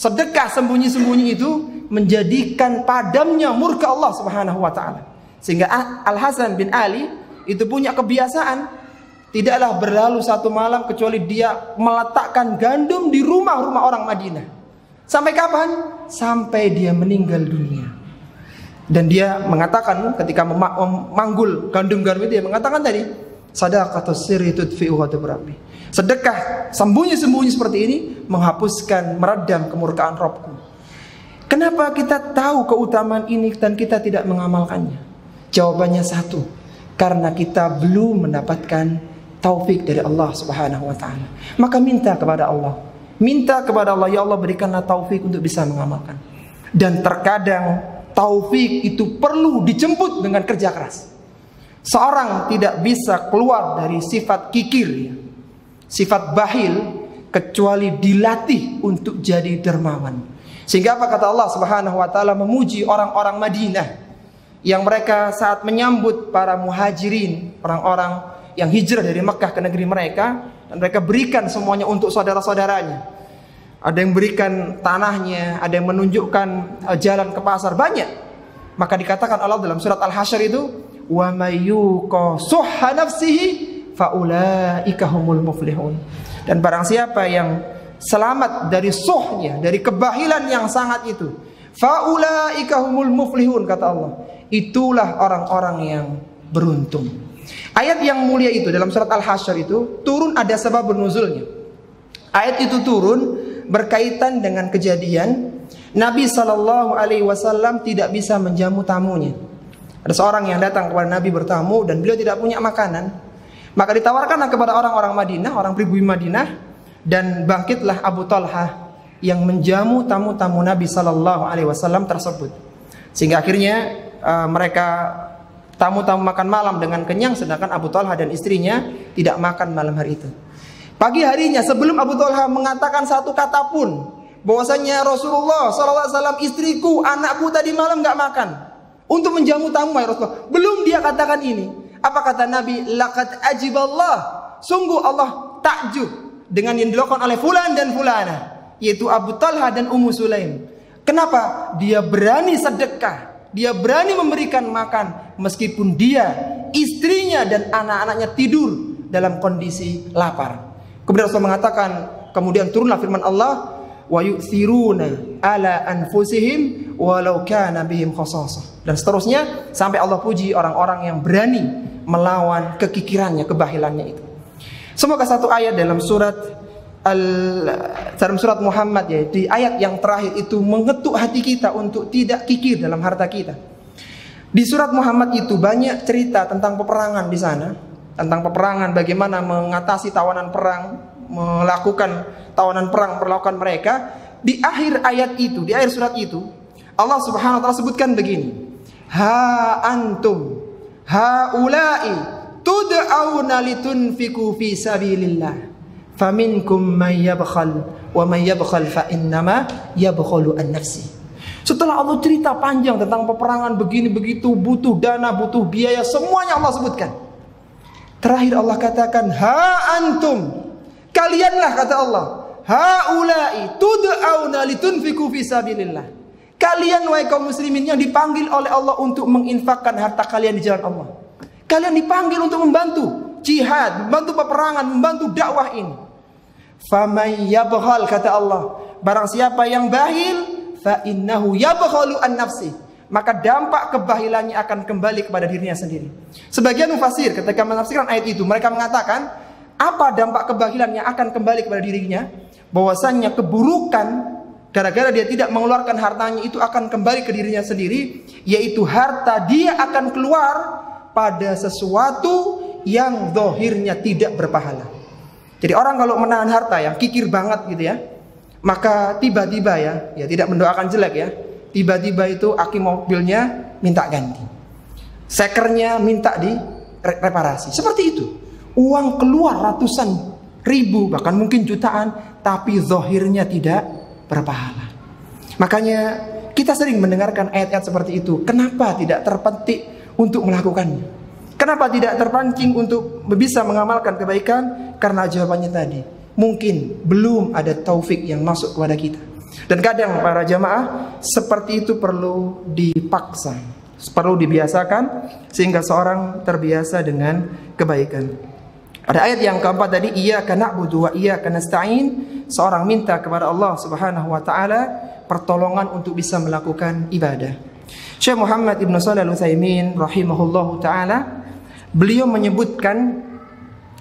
sedekah sembunyi-sembunyi itu menjadikan padamnya murka Allah Subhanahu wa taala. Sehingga Al-Hasan bin Ali itu punya kebiasaan, tidaklah berlalu satu malam kecuali dia meletakkan gandum di rumah-rumah orang Madinah. Sampai kapan? Sampai dia meninggal dunia. Dan dia mengatakan ketika memanggul gandum-gandum itu, dia mengatakan tadi, sadaqatus sirri tudfi'u ghadabi rabbi, sedekah sembunyi-sembunyi seperti ini menghapuskan, meredam kemurkaan Rabbku. Kenapa kita tahu keutamaan ini dan kita tidak mengamalkannya? Jawabannya satu, karena kita belum mendapatkan taufik dari Allah Subhanahu wa taala. Maka minta kepada Allah, ya Allah, berikanlah taufik untuk bisa mengamalkan. Dan terkadang taufik itu perlu dijemput dengan kerja keras. Seorang tidak bisa keluar dari sifat kikir, sifat bahil, kecuali dilatih untuk jadi dermawan. Sehingga apa kata Allah Subhanahu wa taala memuji orang-orang Madinah yang mereka saat menyambut para muhajirin, orang-orang yang hijrah dari Mekah ke negeri mereka, dan mereka berikan semuanya untuk saudara-saudaranya. Ada yang berikan tanahnya, ada yang menunjukkan jalan ke pasar, banyak. Maka dikatakan Allah dalam surat Al-Hasyr itu, wa may yuqa suhha nafsihi faulaika humul muflihun. Dan barang siapa yang selamat dari suhnya, dari kebahilan yang sangat itu, faulaika humul muflihun, kata Allah, itulah orang-orang yang beruntung. Ayat yang mulia itu dalam surat Al-Hasyr itu turun, ada sebab nuzulnya. Ayat itu turun berkaitan dengan kejadian Nabi SAW tidak bisa menjamu tamunya. Ada seorang yang datang kepada Nabi bertamu dan beliau tidak punya makanan. Maka ditawarkanlah kepada orang-orang Madinah, orang pribumi Madinah, dan bangkitlah Abu Talha yang menjamu tamu-tamu Nabi SAW tersebut. Sehingga akhirnya mereka tamu-tamu makan malam dengan kenyang, sedangkan Abu Talha dan istrinya tidak makan malam hari itu. Pagi harinya sebelum Abu Talha mengatakan satu kata pun bahwasanya Rasulullah SAW, istriku, anakku tadi malam nggak makan untuk menjamu tamu ya Rasulullah, belum dia katakan ini, apa kata Nabi? Laqad ajiballah, sungguh Allah takjub dengan yang dilakukan oleh fulan dan fulana, yaitu Abu Talha dan Ummu Sulaim. Kenapa? Dia berani sedekah, dia berani memberikan makan meskipun dia, istrinya dan anak-anaknya tidur dalam kondisi lapar. Kemudian Rasul mengatakan, kemudian turunlah firman Allah, wa yu'thiruna ala anfusihim walau kana bihim khasasah, dan seterusnya sampai Allah puji orang-orang yang berani melawan kekikirannya, kebahilannya itu. Semoga satu ayat dalam surat Muhammad, ya, di ayat yang terakhir itu mengetuk hati kita untuk tidak kikir dalam harta kita. Di surat Muhammad itu banyak cerita tentang peperangan di sana, tentang peperangan, bagaimana mengatasi tawanan perang, melakukan tawanan perang, perlakuan mereka. Di akhir ayat itu, di akhir surat itu, Allah Subhanahu wa taala sebutkan begini, ha antum haula'i tud'auna litunfiqu fi sabilillah faminkum may yabkhal wa may yabkhal fa innama yabkhalu an nafsi. Setelah Allah cerita panjang tentang peperangan begini begitu, butuh dana, butuh biaya, semuanya Allah sebutkan. Terakhir Allah katakan, ha antum, kalianlah, kata Allah, haula'i tud'auna litunfiqu fi sabilillah. Kalian wahai kaum muslimin yang dipanggil oleh Allah untuk menginfakkan harta kalian di jalan Allah. Kalian dipanggil untuk membantu jihad, membantu peperangan, membantu dakwah ini. Famay yabkhal, kata Allah, barang siapa yang bahil, fa innahu yabkhalu an nafsi, maka dampak kebahilannya akan kembali kepada dirinya sendiri. Sebagian mufassir ketika menafsirkan ayat itu, mereka mengatakan, apa dampak kebahilan yang akan kembali kepada dirinya? Bahwasannya keburukan gara-gara dia tidak mengeluarkan hartanya itu akan kembali ke dirinya sendiri, yaitu harta dia akan keluar pada sesuatu yang zahirnya tidak berpahala. Jadi orang kalau menahan harta yang kikir banget gitu ya, maka tiba-tiba ya tidak mendoakan jelek ya, tiba-tiba itu aki mobilnya minta ganti, sekernya minta direparasi, seperti itu. Uang keluar ratusan ribu, bahkan mungkin jutaan, tapi zahirnya tidak berpahala. Makanya kita sering mendengarkan ayat-ayat seperti itu. Kenapa tidak terpetik untuk melakukannya? Kenapa tidak terpancing untuk bisa mengamalkan kebaikan? Karena jawabannya tadi, mungkin belum ada taufik yang masuk kepada kita. Dan kadang para jamaah, seperti itu perlu dipaksa, perlu dibiasakan sehingga seorang terbiasa dengan kebaikan. Pada ayat yang keempat tadi, iyyaka na'budu wa iyyaka nasta'in, seorang minta kepada Allah Subhanahu wa taala pertolongan untuk bisa melakukan ibadah. Syekh Muhammad Ibn Shalih Al-Utsaimin rahimahullahu taala, beliau menyebutkan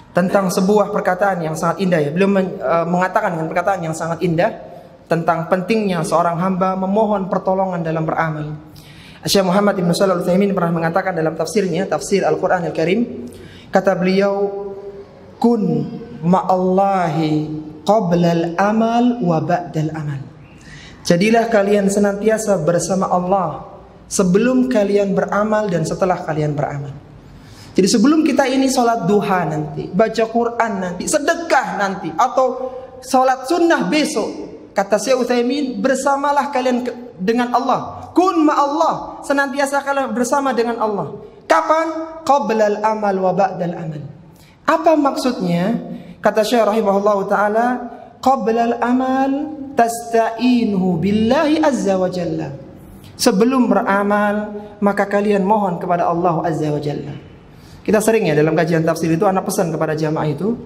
tentang sebuah perkataan yang sangat indah ya. Beliau mengatakan dengan perkataan yang sangat indah tentang pentingnya seorang hamba memohon pertolongan dalam beramal. Syekh Muhammad Ibn Shalih Al-Utsaimin pernah mengatakan dalam tafsirnya, tafsir Al-Qur'an Al-Karim, kata beliau, kun ma'allahi qablal amal wa ba'dal amal. Jadilah kalian senantiasa bersama Allah sebelum kalian beramal dan setelah kalian beramal. Jadi sebelum kita ini sholat duha nanti, baca Quran nanti, sedekah nanti, atau sholat sunnah besok, kata Syekh Utsaimin, bersamalah kalian dengan Allah. Kun ma'allah, senantiasa kalian bersama dengan Allah. Kapan? Qablal amal wa ba'dal amal. Apa maksudnya? Kata Syekh rahimahullahu taala, qablal amal tasta'inhu billahi azza wa jalla. Sebelum beramal, maka kalian mohon kepada Allah azza wa jalla. Kita sering ya dalam kajian tafsir itu, anak pesan kepada jamaah itu,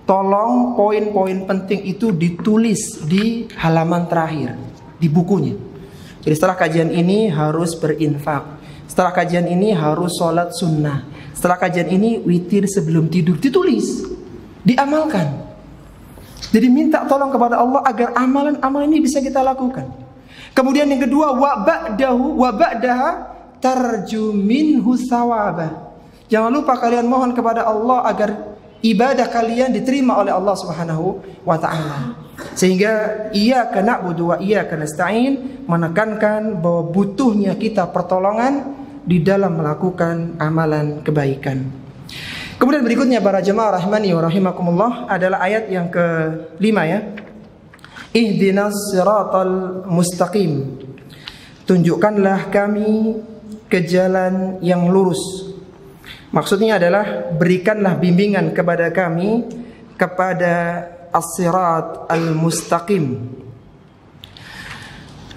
tolong poin-poin penting itu ditulis di halaman terakhir di bukunya. Jadi setelah kajian ini harus berinfak, setelah kajian ini harus sholat sunnah, setelah kajian ini witir sebelum tidur, ditulis, diamalkan. Jadi minta tolong kepada Allah agar amalan-amalan ini bisa kita lakukan. Kemudian yang kedua, wa ba'daha tarju minhu thawaba. Jangan lupa kalian mohon kepada Allah agar ibadah kalian diterima oleh Allah Subhanahu wa taala. Sehingga iyyaka na'budu wa iyyaka nasta'in menekankan bahwa butuhnya kita pertolongan di dalam melakukan amalan kebaikan. Kemudian berikutnya para jemaah rahimani wa rahimakumullah adalah ayat yang ke-5 ya. Ihdinas siratal mustaqim. Tunjukkanlah kami ke jalan yang lurus. Maksudnya adalah berikanlah bimbingan kepada kami kepada as-sirat al-mustaqim.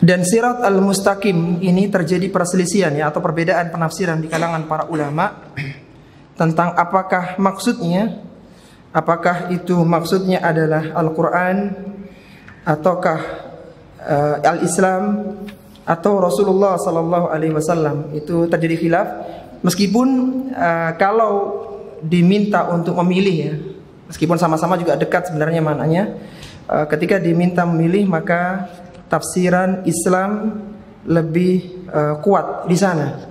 Dan sirat al-mustaqim ini terjadi perselisihan ya, atau perbedaan penafsiran di kalangan para ulama tentang apakah maksudnya, apakah itu maksudnya adalah Al-Quran ataukah Al-Islam atau Rasulullah Sallallahu Alaihi Wasallam. Itu terjadi khilaf. Meskipun kalau diminta untuk memilih ya, meskipun sama-sama juga dekat sebenarnya maknanya, ketika diminta memilih maka tafsiran Islam lebih kuat di sana.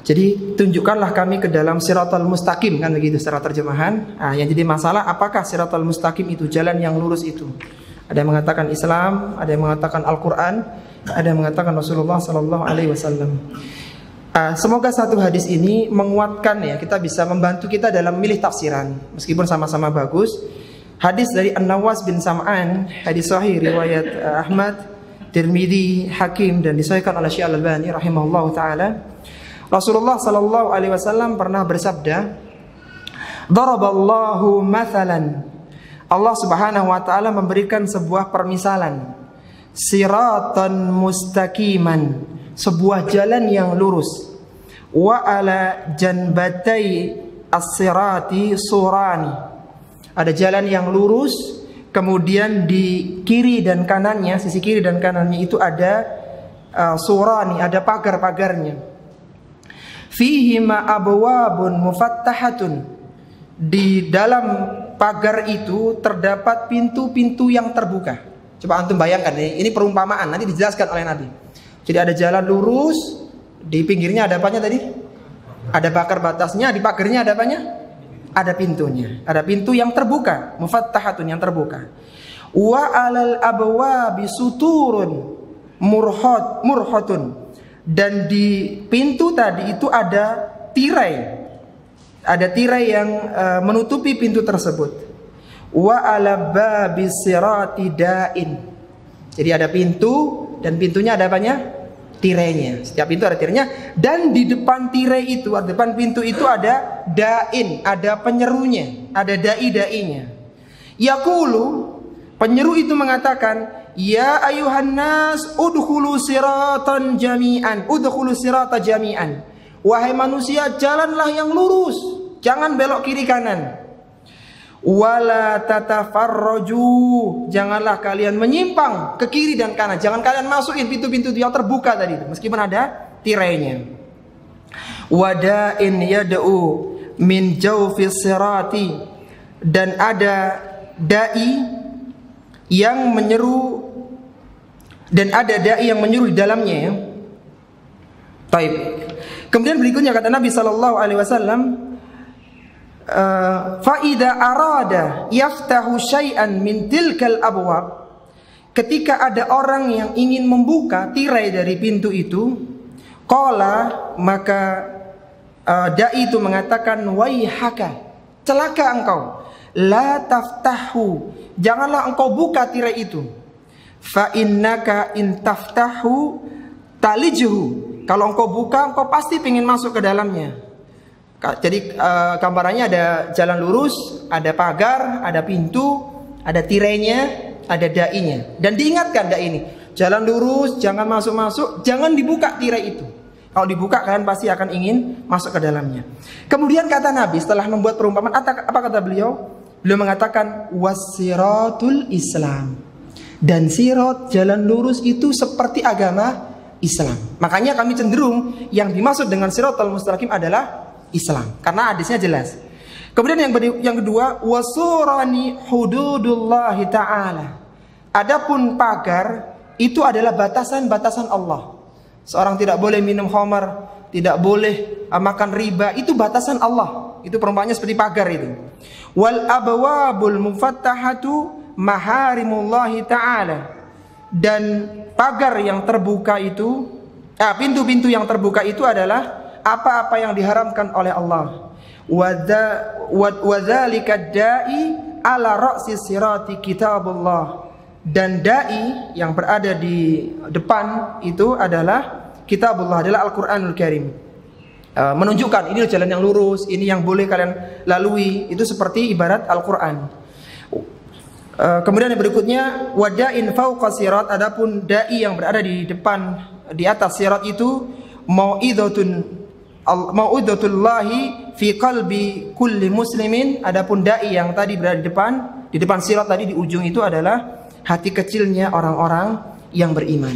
Jadi tunjukkanlah kami ke dalam siratal mustaqim, kan begitu secara terjemahan. Yang jadi masalah apakah siratal mustaqim itu jalan yang lurus itu? Ada yang mengatakan Islam, ada yang mengatakan Al-Quran, ada yang mengatakan Rasulullah Sallallahu Alaihi Wasallam. Semoga satu hadis ini menguatkan ya, kita bisa membantu kita dalam memilih tafsiran meskipun sama-sama bagus. Hadis dari An-Nawas bin Sam'an, hadis sahih riwayat Ahmad, Tirmidzi, Hakim dan disahihkan oleh Syekh Al-Albani rahimahullahu taala. Rasulullah sallallahu alaihi wasallam pernah bersabda, "Daraballahu mathalan." Allah Subhanahu wa taala memberikan sebuah permisalan. Siratan mustaqiman, sebuah jalan yang lurus. Wa ala janbatai as-sirati surani. Ada jalan yang lurus, kemudian di kiri dan kanannya, sisi kiri dan kanannya itu ada surani, ada pagar-pagarnya. Fihima abwabun mufattahatun. Di dalam pagar itu terdapat pintu-pintu yang terbuka. Coba antum bayangkan, ini perumpamaan, nanti dijelaskan oleh Nabi. Jadi ada jalan lurus, di pinggirnya ada apanya tadi? Ada pagar batasnya, di pagarnya ada apanya? Ada pintunya. Ada pintu yang terbuka, mufattahatun yang terbuka. Wa alal abwabi suturun murhatun. Dan di pintu tadi itu ada tirai. Ada tirai yang menutupi pintu tersebut. Wa ala babis sirati da'in. Jadi ada pintu dan pintunya ada apanya? Tirainya. Setiap pintu ada tirainya. Dan di depan tirai itu, di depan pintu itu ada da'in, ada penyerunya, ada da'i-da'inya. Yaqulu, penyeru itu mengatakan, ya ayuhan nas udkhulu siratan jami'an, udkhulu sirata jami'an. Wahai manusia, jalanlah yang lurus, jangan belok kiri kanan. Wala tatafarraju, janganlah kalian menyimpang ke kiri dan kanan. Jangan kalian masukin pintu-pintu yang terbuka tadi itu, meskipun ada tirainya. Wada'in yad'u min jawfis sirati, dan ada dai yang menyeru, dan ada dai yang menyeru di dalamnya ya. Baik. Kemudian berikutnya kata Nabi sallallahu alaihi wasallam, fa idza arada yaftahu syai'an min tilkal abwab, ketika ada orang yang ingin membuka tirai dari pintu itu, qala, maka dai itu mengatakan, waihaka, celaka engkau, la taftahu, janganlah engkau buka tirai itu. Fa innaka in taftahu talijhu, kalau engkau buka engkau pasti ingin masuk ke dalamnya. Jadi gambarannya ada jalan lurus, ada pagar, ada pintu, ada tirainya, ada dai-nya. Dan diingatkan dai ini, jalan lurus, jangan masuk-masuk, jangan dibuka tirai itu. Kalau dibuka kalian pasti akan ingin masuk ke dalamnya. Kemudian kata Nabi setelah membuat perumpamaan, apa kata beliau? Beliau mengatakan wasiratul Islam. Dan sirat, jalan lurus itu seperti agama Islam. Makanya kami cenderung yang dimaksud dengan siratal mustaqim adalah Islam, karena hadisnya jelas. Kemudian yang kedua, wasurani hududullahi ta'ala. Adapun pagar itu adalah batasan-batasan Allah. Seorang tidak boleh minum khamar, tidak boleh makan riba, itu batasan Allah. Itu perumpamannya seperti pagar itu. Wal abwabul mufattahatu maharimullahi ta'ala. Dan pagar yang terbuka itu, pintu-pintu yang terbuka itu adalah apa-apa yang diharamkan oleh Allah. Wadzalika da'i ala ra'si sirati kitabullah. Dan da'i yang berada di depan itu adalah kitabullah, adalah Al-Qur'anul Karim. Menunjukkan ini jalan yang lurus, ini yang boleh kalian lalui. Itu seperti ibarat Al-Qur'an. Kemudian yang berikutnya, wada'in fauqa sirat. Adapun da'i yang berada di depan, di atas sirat itu mau'idatullahi fi qalbi kulli muslimin. Adapun da'i yang tadi berada di depan sirat tadi, di ujung itu adalah hati kecilnya orang-orang yang beriman.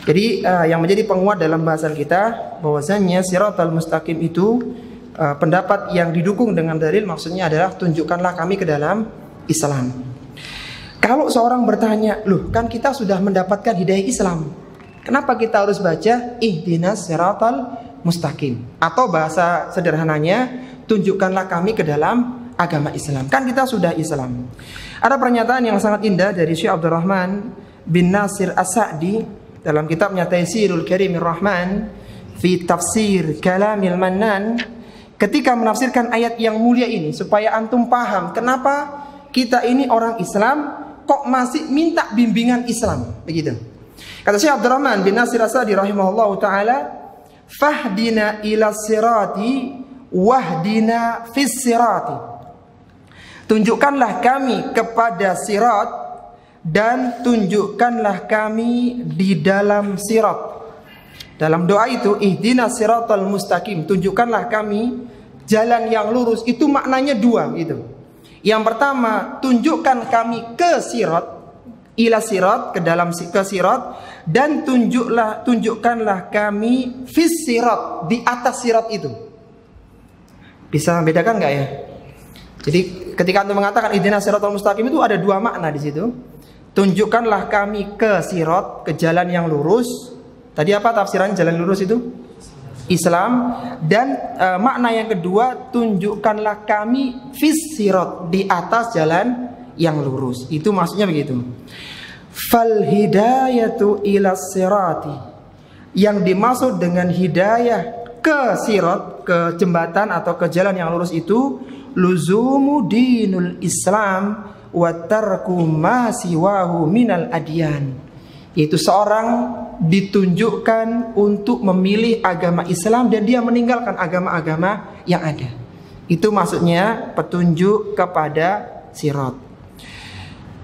Jadi yang menjadi penguat dalam bahasan kita bahwasanya siratal mustaqim itu pendapat yang didukung dengan dalil, maksudnya adalah tunjukkanlah kami ke dalam Islam. Kalau seorang bertanya, loh kan kita sudah mendapatkan hidayah Islam, kenapa kita harus baca ihdinas siratal mustaqim? Atau bahasa sederhananya, tunjukkanlah kami ke dalam agama Islam. Kan kita sudah Islam. Ada pernyataan yang sangat indah dari Syekh Abdurrahman bin Nasir As-Sa'di dalam kitabnya Taysirul Karimir Rahman fi Tafsir Kalamil Mannan, ketika menafsirkan ayat yang mulia ini supaya antum paham kenapa kita ini orang Islam kok masih minta bimbingan Islam, begitu. Kata Syekh Abdurrahman bin Nasir As-Sa'di rahimahullahu taala, fahdina ila sirati wahdina fis sirati. Tunjukkanlah kami kepada sirat dan tunjukkanlah kami di dalam sirat. Dalam doa itu, ihdinas siratal mustaqim, tunjukkanlah kami jalan yang lurus. Itu maknanya dua gitu. Yang pertama, tunjukkan kami ke sirat, ila sirat, ke sirat, dan tunjukkanlah kami fis sirat, di atas sirat itu. Bisa bedakan nggak ya? Jadi ketika antum mengatakan ihdinas siratal mustaqim itu ada dua makna di situ. Tunjukkanlah kami ke sirat, ke jalan yang lurus. Tadi apa tafsirannya jalan lurus itu? Islam. Dan makna yang kedua, tunjukkanlah kami fis sirat, di atas jalan yang lurus. Itu maksudnya begitu. Fal hidayatu ila sirati. Yang dimaksud dengan hidayah ke sirat, ke jembatan atau ke jalan yang lurus itu luzumu dinul Islam wa tarku ma siwahu minal adyan. Itu seorang ditunjukkan untuk memilih agama Islam dan dia meninggalkan agama-agama yang ada. Itu maksudnya petunjuk kepada sirat.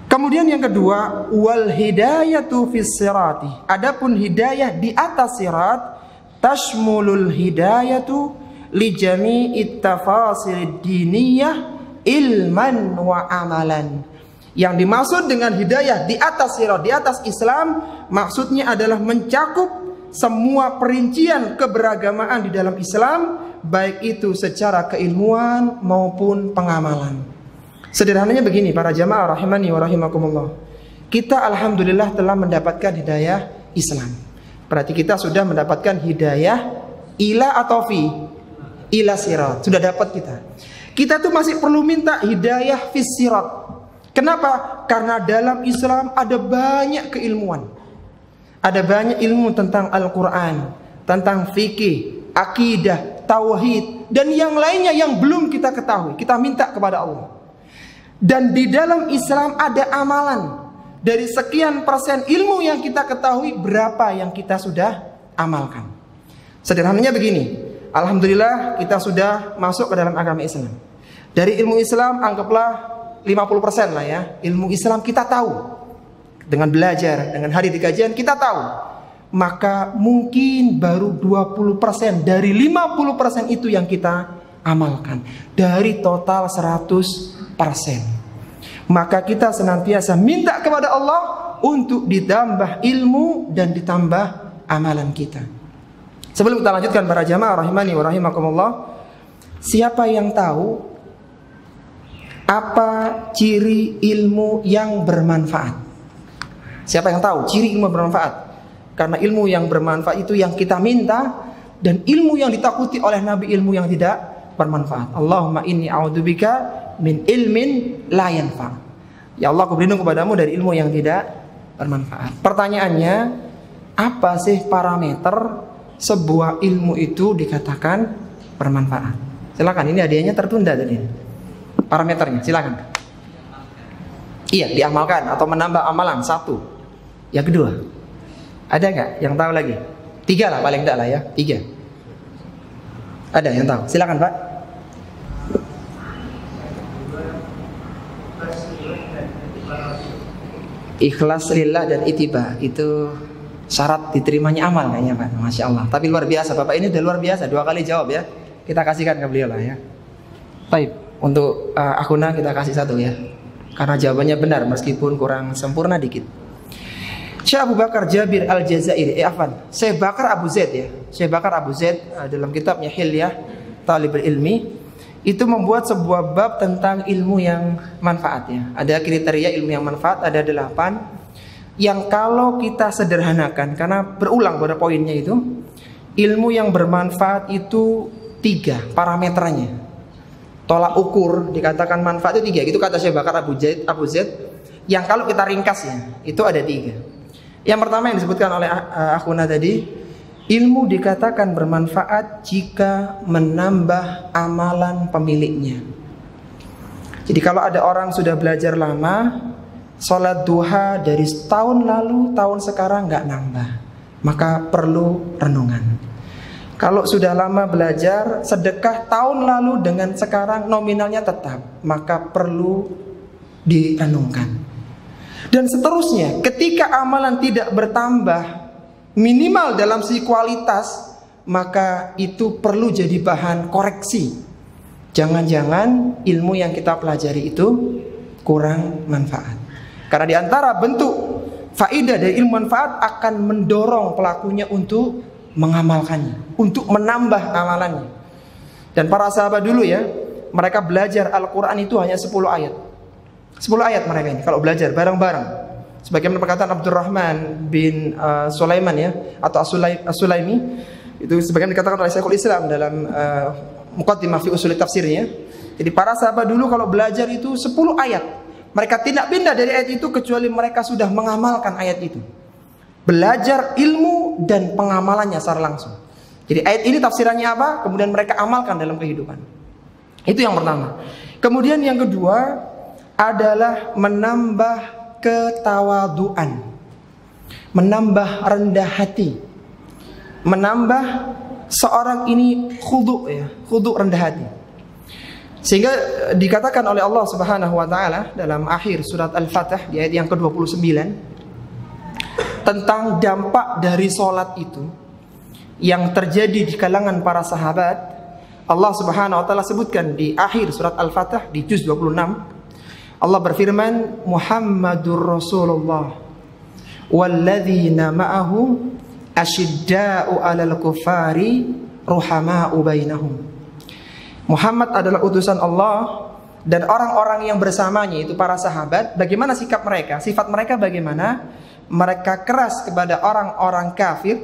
Kemudian yang kedua, wal hidayatu fis sirati. Adapun hidayah di atas sirat, tashmulul hidayatu li jami'it tafasil diniyah ilman wa amalan. Yang dimaksud dengan hidayah di atas sirat, di atas Islam, maksudnya adalah mencakup semua perincian keberagamaan di dalam Islam, baik itu secara keilmuan maupun pengamalan. Sederhananya begini para jamaah rahimani wa rahimakumullah. Kita alhamdulillah telah mendapatkan hidayah Islam. Berarti kita sudah mendapatkan hidayah ila atau fi? Ila sirat. Sudah dapat kita. Kita tuh masih perlu minta hidayah fis sirat. Kenapa? Karena dalam Islam ada banyak keilmuan. Ada banyak ilmu tentang Al-Quran, tentang fikih, akidah, tauhid, dan yang lainnya yang belum kita ketahui. Kita minta kepada Allah. Dan di dalam Islam ada amalan. Dari sekian persen ilmu yang kita ketahui, berapa yang kita sudah amalkan. Sederhananya begini. Alhamdulillah kita sudah masuk ke dalam agama Islam. Dari ilmu Islam anggaplah 50% lah ya. Ilmu Islam kita tahu. Dengan belajar, dengan hari di kajian kita tahu. Maka mungkin baru 20% dari 50% itu yang kita amalkan dari total 100%. Maka kita senantiasa minta kepada Allah untuk ditambah ilmu dan ditambah amalan kita. Sebelum kita lanjutkan para jamaah rahimani wa rahimakumullah, siapa yang tahu apa ciri ilmu yang bermanfaat? Siapa yang tahu ciri ilmu bermanfaat? Karena ilmu yang bermanfaat itu yang kita minta, dan ilmu yang ditakuti oleh Nabi ilmu yang tidak bermanfaat. Allahumma inni a'udzubika min ilmin la yanfa. Ya Allah, aku berlindung kepadamu dari ilmu yang tidak bermanfaat. Pertanyaannya, apa sih parameter sebuah ilmu itu dikatakan bermanfaat? Silakan, ini hadiahnya tertunda tadi. Parameternya, silakan. Iya, diamalkan atau menambah amalan, satu. Yang kedua, ada nggak yang tahu lagi? 3 lah paling enggak lah ya, 3. Ada yang tahu? Silakan Pak. Ikhlas lillah dan ittiba, itu syarat diterimanya amal kayaknya Pak. Masya Allah. Tapi luar biasa, Bapak ini udah luar biasa, 2 kali jawab ya. Kita kasihkan ke beliau lah ya. Baik, untuk akhuna kita kasih 1 ya, karena jawabannya benar meskipun kurang sempurna dikit. Syekh Abu Bakar Jabir Al-Jazairi, Syekh Bakar Abu Zaid ya. Syekh Bakar Abu Zaid dalam kitabnya Hilyah Talibul Ilmi itu membuat sebuah bab tentang ilmu yang manfaat ya. Ada kriteria ilmu yang manfaat, ada 8 yang kalau kita sederhanakan, karena berulang pada poinnya itu, ilmu yang bermanfaat itu 3 parameternya. Tolak ukur dikatakan manfaat itu 3. Itu kata Syekh Bakar Abu Zaid. Yang kalau kita ringkas ya, itu ada 3. Yang pertama yang disebutkan oleh akhuna tadi, ilmu dikatakan bermanfaat jika menambah amalan pemiliknya. Jadi kalau ada orang sudah belajar lama, sholat duha dari tahun lalu, tahun sekarang nggak nambah, maka perlu renungan. Kalau sudah lama belajar, sedekah tahun lalu dengan sekarang nominalnya tetap, maka perlu direnungkan. Dan seterusnya, ketika amalan tidak bertambah minimal dalam segi kualitas, maka itu perlu jadi bahan koreksi. Jangan-jangan ilmu yang kita pelajari itu kurang manfaat. Karena diantara bentuk faidah dari ilmu manfaat akan mendorong pelakunya untuk mengamalkannya, untuk menambah amalannya. Dan para sahabat dulu ya, mereka belajar Al-Quran itu hanya 10 ayat. 10 ayat mereka ini kalau belajar bareng-bareng. Sebagaimana perkataan Abdurrahman bin Sulaiman ya, atau As-Sulaimi, itu sebagaimana dikatakan oleh Syekhul Islam dalam Muqaddimah fi Ushul Tafsirnya. Jadi para sahabat dulu kalau belajar itu 10 ayat. Mereka tidak pindah dari ayat itu kecuali mereka sudah mengamalkan ayat itu. Belajar ilmu dan pengamalannya secara langsung. Jadi ayat ini tafsirannya apa? Kemudian mereka amalkan dalam kehidupan. Itu yang pertama. Kemudian yang kedua adalah menambah ketawaduan, menambah rendah hati, menambah seorang ini khudu ya, khudu rendah hati. Sehingga dikatakan oleh Allah Subhanahu wa taala dalam akhir surat Al-Fatih di ayat yang ke-29 tentang dampak dari salat itu yang terjadi di kalangan para sahabat. Allah Subhanahu wa taala sebutkan di akhir surat Al-Fatih di juz 26. Allah berfirman, Muhammadur Rasulullah walladzina ma'ahu asyidda'u 'alal kufari ruhama'u bainahum. Muhammad adalah utusan Allah dan orang-orang yang bersamanya itu para sahabat. Bagaimana sikap mereka? Sifat mereka bagaimana? Mereka keras kepada orang-orang kafir.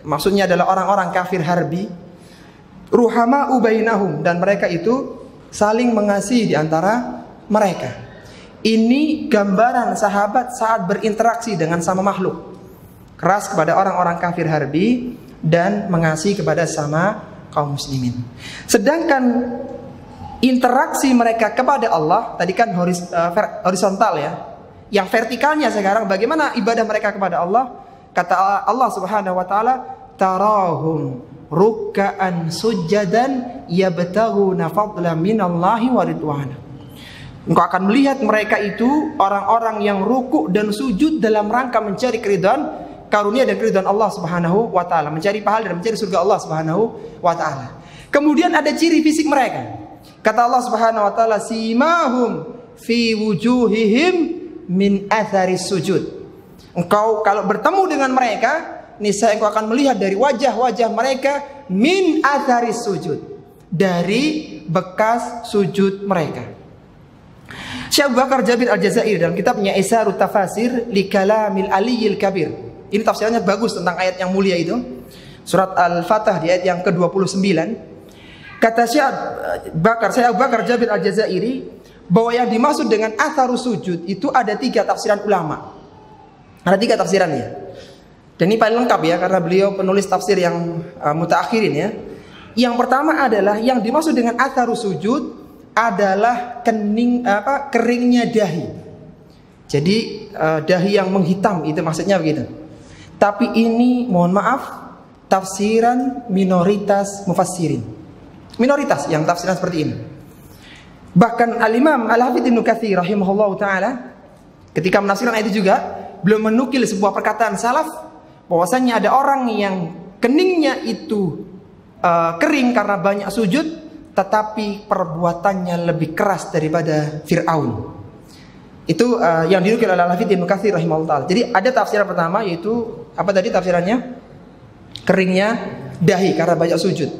Maksudnya adalah orang-orang kafir harbi. Ruhama'u bainahum, dan mereka itu saling mengasihi di antara mereka. Ini gambaran sahabat saat berinteraksi dengan sama makhluk. Keras kepada orang-orang kafir harbi dan mengasihi kepada sama kaum muslimin. Sedangkan interaksi mereka kepada Allah tadi kan horizontal ya. Yang vertikalnya sekarang bagaimana ibadah mereka kepada Allah? Kata Allah Subhanahu wa taala, tarahum ruk'an sujadan yabtaghuna fadlan minallahi wa ridwana. Engkau akan melihat mereka itu orang-orang yang ruku dan sujud dalam rangka mencari keridhaan, karunia dan keridhaan Allah Subhanahu wa taala, mencari pahala dan mencari surga Allah Subhanahu wa taala. Kemudian ada ciri fisik mereka. Kata Allah Subhanahu wa taala, simahum fi wujuhihim min atharis sujud. Engkau kalau bertemu dengan mereka, niscaya engkau akan melihat dari wajah-wajah mereka min atharis sujud, dari bekas sujud mereka. Syekh Abu Bakar Jabir Al-Jazairi dalam kitabnya Isarut Tafasir li Kalamil Aliyyil Kabir. Ini tafsirannya bagus tentang ayat yang mulia itu. Surat Al-Fatah di ayat yang ke-29. Kata Syekh Abu Bakar Jabir Al-Jazairi bahwa yang dimaksud dengan atharus sujud itu ada 3 tafsiran ulama. Ada 3 tafsirannya. Dan ini paling lengkap ya, karena beliau penulis tafsir yang mutaakhirin ya. Yang pertama adalah yang dimaksud dengan atharus sujud adalah keringnya dahi. Jadi dahi yang menghitam itu maksudnya begitu. Tapi ini mohon maaf tafsiran minoritas mufassirin. Minoritas yang tafsiran seperti ini. Bahkan Al-Imam Al-Hafidz Ibnu Katsir rahimahullahu taala ketika menafsirkan ayat itu juga belum menukil sebuah perkataan salaf bahwasanya ada orang yang keningnya itu kering karena banyak sujud, tetapi perbuatannya lebih keras daripada Fir'aun. Itu yang dinukil oleh Al-Hafidz Ibnu Katsir rahimahullah taala. Jadi ada tafsiran pertama yaitu apa tadi tafsirannya? Keringnya dahi karena banyak sujud.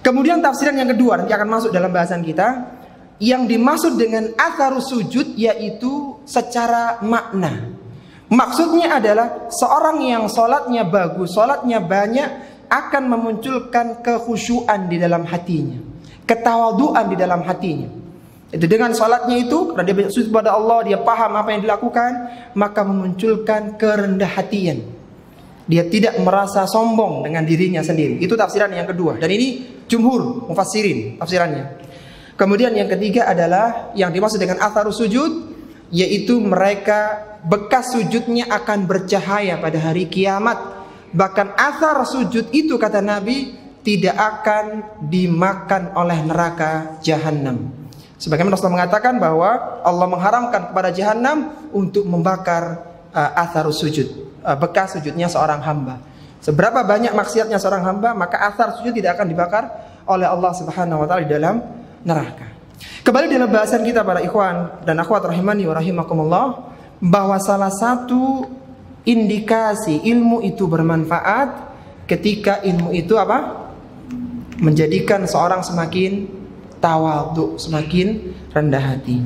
Kemudian tafsiran yang kedua nanti akan masuk dalam bahasan kita. Yang dimaksud dengan atharus sujud yaitu secara makna. Maksudnya adalah seorang yang sholatnya bagus, sholatnya banyak, akan memunculkan kekhusyuan di dalam hatinya, ketawaduan di dalam hatinya. Itu dengan sholatnya itu, karena dia banyak sujud kepada Allah, dia paham apa yang dilakukan, maka memunculkan kerendah hatian. Dia tidak merasa sombong dengan dirinya sendiri. Itu tafsiran yang kedua. Dan ini jumhur mufassirin tafsirannya. Kemudian yang ketiga adalah yang dimaksud dengan atharus sujud, yaitu mereka bekas sujudnya akan bercahaya pada hari kiamat. Bahkan athar sujud itu kata Nabi tidak akan dimakan oleh neraka jahanam. Sebagaimana Rasulullah mengatakan bahwa Allah mengharamkan kepada jahanam untuk membakar atharus sujud, bekas sujudnya seorang hamba. Seberapa banyak maksiatnya seorang hamba, maka athar sujud tidak akan dibakar oleh Allah Subhanahu wa taala di dalam neraka. Kembali dalam bahasan kita para ikhwan dan akhwat rahimani wa rahimakumullah, bahwa salah satu indikasi ilmu itu bermanfaat ketika ilmu itu apa? Menjadikan seorang semakin tawadhu, semakin rendah hati.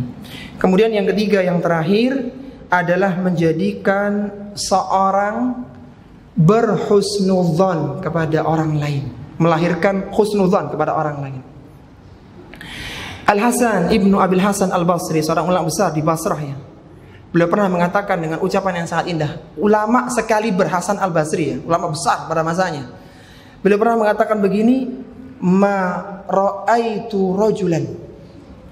Kemudian yang ketiga, yang terakhir adalah menjadikan seorang berhusnudzon kepada orang lain, melahirkan husnudzon kepada orang lain. Al-Hasan Ibnu Abil Hasan Al-Basri, seorang ulama besar di Basrah ya. Beliau pernah mengatakan dengan ucapan yang sangat indah. Ulama sekali Hasan Al-Basri ya, ulama besar pada masanya. Beliau pernah mengatakan begini, ma ra'aitu rajulan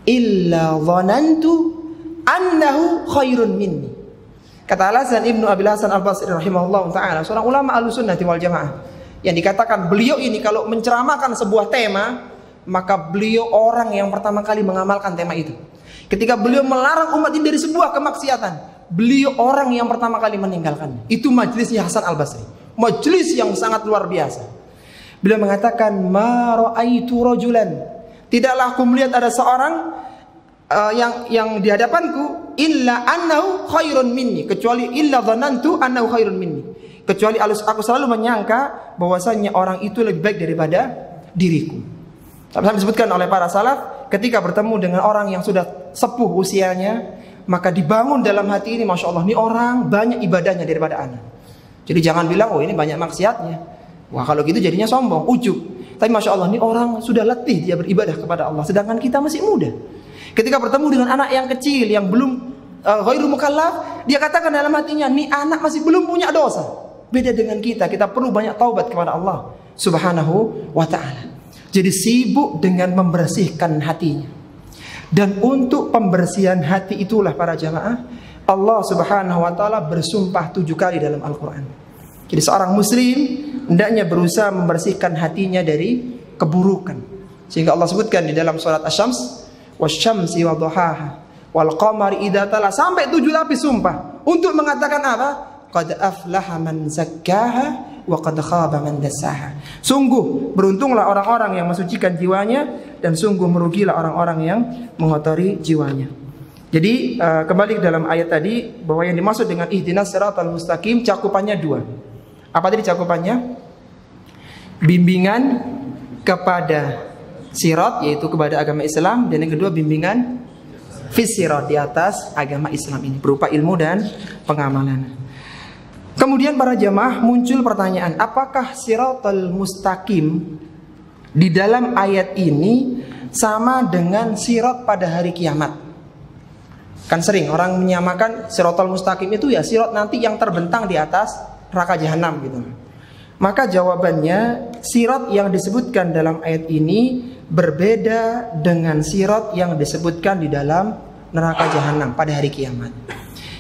illa dhanantu annahu khairun minni. Kata Al-Hasan Ibnu Abil Hasan Al-Basri rahimahullah ta'ala, seorang ulama Ahlussunnah wal Jamaah, yang dikatakan beliau ini kalau menceramahkan sebuah tema, maka beliau orang yang pertama kali mengamalkan tema itu. Ketika beliau melarang umat ini dari sebuah kemaksiatan, beliau orang yang pertama kali meninggalkannya. Itu majelisnya Hasan Al-Basri, majelis yang sangat luar biasa. Beliau mengatakan, ma ra'aitu rajulan, tidaklah aku melihat ada seorang yang di hadapanku illa annahu khairun minni, kecuali illa dhanantu annahu khairun minni, kecuali aku selalu menyangka bahwasanya orang itu lebih baik daripada diriku. Sampai disebutkan oleh para salaf, ketika bertemu dengan orang yang sudah sepuh usianya, maka dibangun dalam hati ini, masya Allah, ini orang banyak ibadahnya daripada anak. Jadi jangan bilang, oh ini banyak maksiatnya. Wah kalau gitu jadinya sombong, ujub. Tapi masya Allah, ini orang sudah letih dia beribadah kepada Allah, sedangkan kita masih muda. Ketika bertemu dengan anak yang kecil yang belum ghairu mukallaf, dia katakan dalam hatinya, ini anak masih belum punya dosa. Beda dengan kita perlu banyak taubat kepada Allah Subhanahu wa ta'ala. Jadi sibuk dengan membersihkan hatinya. Dan untuk pembersihan hati itulah para jamaah, Allah Subhanahu wa ta'ala bersumpah 7 kali dalam Al-Quran. Jadi seorang muslim hendaknya berusaha membersihkan hatinya dari keburukan. Sehingga Allah sebutkan di dalam surat Asy-Syams, wasyamsi wadhuhaha wal qamari idza tala, sampai 7 lapis sumpah untuk mengatakan apa? qad aflaha man zakkaha wa qad khaba man dassaha. Sungguh beruntunglah orang-orang yang mensucikan jiwanya, dan sungguh merugilah orang-orang yang mengotori jiwanya. Jadi kembali ke dalam ayat tadi, bahwa yang dimaksud dengan ihdinas siratal mustaqim cakupannya dua. Apa tadi cakupannya? Bimbingan kepada sirat, yaitu kepada agama Islam, dan yang kedua bimbingan fisirat, di atas agama Islam ini berupa ilmu dan pengamalan. Kemudian para jamaah, muncul pertanyaan, apakah siratal mustaqim di dalam ayat ini sama dengan sirat pada hari kiamat? Kan sering orang menyamakan siratal mustaqim itu ya sirat nanti yang terbentang di atas neraka jahanam gitu. Maka jawabannya, sirat yang disebutkan dalam ayat ini berbeda dengan sirat yang disebutkan di dalam neraka jahanam pada hari kiamat.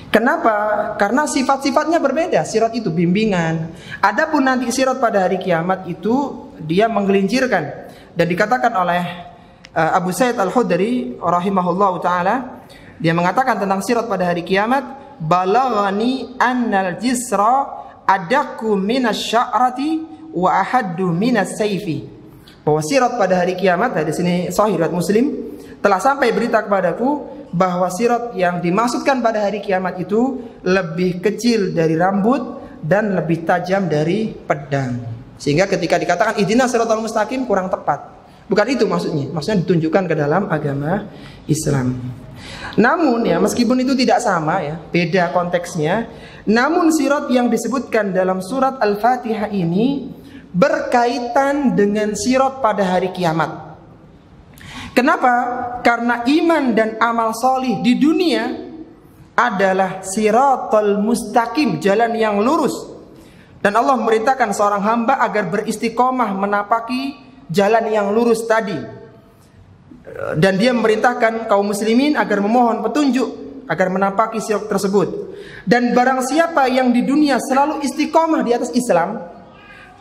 Kenapa? Karena sifat-sifatnya berbeda. Sirat itu bimbingan. Adapun nanti sirat pada hari kiamat itu dia menggelincirkan. Dan dikatakan oleh Abu Sa'id Al-Khudri rahimahullahu taala, dia mengatakan tentang sirat pada hari kiamat, balaghani annal jisra adaku minas sya'rati wa ahaddu minas sayfi. Bahwa sirat pada hari kiamat, di sini sahih riwayat Muslim, telah sampai berita kepadaku bahwa sirat yang dimaksudkan pada hari kiamat itu lebih kecil dari rambut dan lebih tajam dari pedang. Sehingga ketika dikatakan ihdinas siratal mustaqim kurang tepat. Bukan itu maksudnya. Maksudnya ditunjukkan ke dalam agama Islam. Namun ya, meskipun itu tidak sama ya, beda konteksnya, namun sirat yang disebutkan dalam surat Al-Fatihah ini berkaitan dengan sirat pada hari kiamat. Kenapa? Karena iman dan amal solih di dunia adalah siratal mustaqim, jalan yang lurus. Dan Allah memerintahkan seorang hamba agar beristiqomah menapaki jalan yang lurus tadi. Dan dia memerintahkan kaum muslimin agar memohon petunjuk agar menapaki sirat tersebut. Dan barang siapa yang di dunia selalu istiqomah di atas Islam,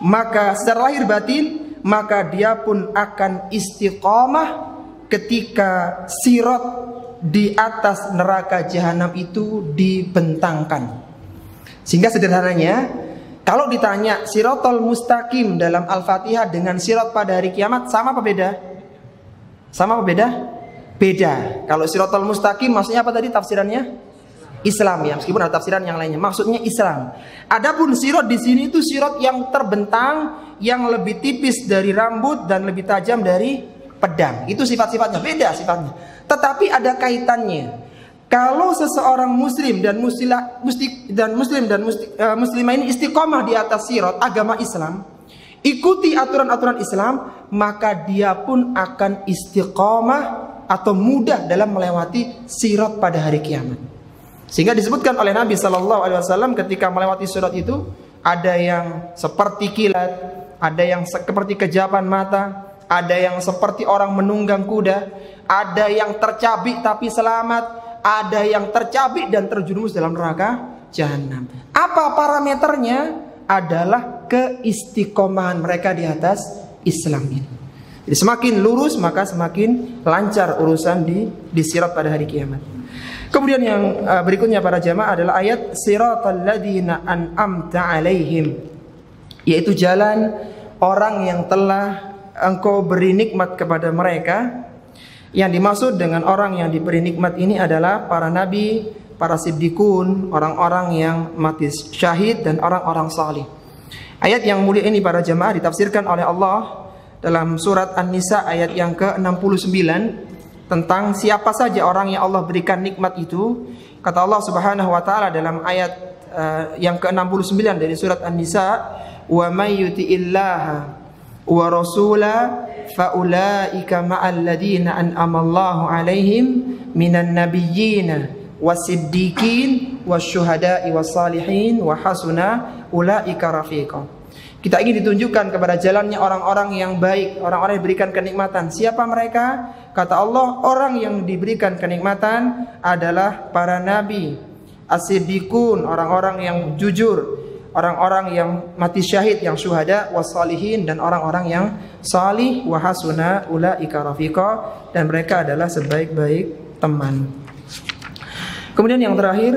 maka secara lahir batin, maka dia pun akan istiqomah ketika sirat di atas neraka jahanam itu dibentangkan. Sehingga sederhananya, kalau ditanya siratal mustaqim dalam Al-Fatihah dengan sirat pada hari kiamat sama apa beda? Sama apa beda? Beda. Kalau siratal mustaqim maksudnya apa tadi tafsirannya? Islam ya, meskipun ada tafsiran yang lainnya. Maksudnya Islam. Adapun sirat di sini itu sirat yang terbentang, yang lebih tipis dari rambut dan lebih tajam dari pedang. Itu sifat-sifatnya, beda sifatnya. Tetapi ada kaitannya. Kalau seseorang muslim dan muslimah ini istiqomah di atas sirat agama Islam, ikuti aturan-aturan Islam, maka dia pun akan istiqomah atau mudah dalam melewati sirat pada hari kiamat. Sehingga disebutkan oleh Nabi SAW ketika melewati sirat itu, ada yang seperti kilat, ada yang seperti kejapan mata, ada yang seperti orang menunggang kuda, ada yang tercabik tapi selamat, ada yang tercabik dan terjerumus dalam neraka jahanam. Apa parameternya? Adalah keistiqomahan mereka di atas Islam ini. Jadi semakin lurus maka semakin lancar urusan di sirat pada hari kiamat. Kemudian yang berikutnya para jamaah adalah ayat siratal ladzina an'amta alaihim, yaitu jalan orang yang telah Engkau beri nikmat kepada mereka. Yang dimaksud dengan orang yang diberi nikmat ini adalah para nabi, para siddiqun, orang-orang yang mati syahid dan orang-orang salih. Ayat yang mulia ini para jamaah ditafsirkan oleh Allah dalam surat An-Nisa ayat yang ke-69 tentang siapa saja orang yang Allah berikan nikmat itu. Kata Allah Subhanahu wa taala dalam ayat yang ke-69 dari surat An-Nisa, "Wa may yuti'illaha wa rasula fa ulaika ma'al ladzina an'ama Allahu 'alaihim minan nabiyyina wasiddiqin wasyuhada'i wassalihin wa hasuna ulaika rafiqa." Kita ingin ditunjukkan kepada jalannya orang-orang yang baik, orang-orang yang diberikan kenikmatan. Siapa mereka? Kata Allah, orang yang diberikan kenikmatan adalah para nabi, as-siddiqun, orang-orang yang jujur, orang-orang yang mati syahid, yang syuhada, wassalihin, dan orang-orang yang salih, wa hasuna ulaika rafiqa, dan mereka adalah sebaik-baik teman. Kemudian yang terakhir,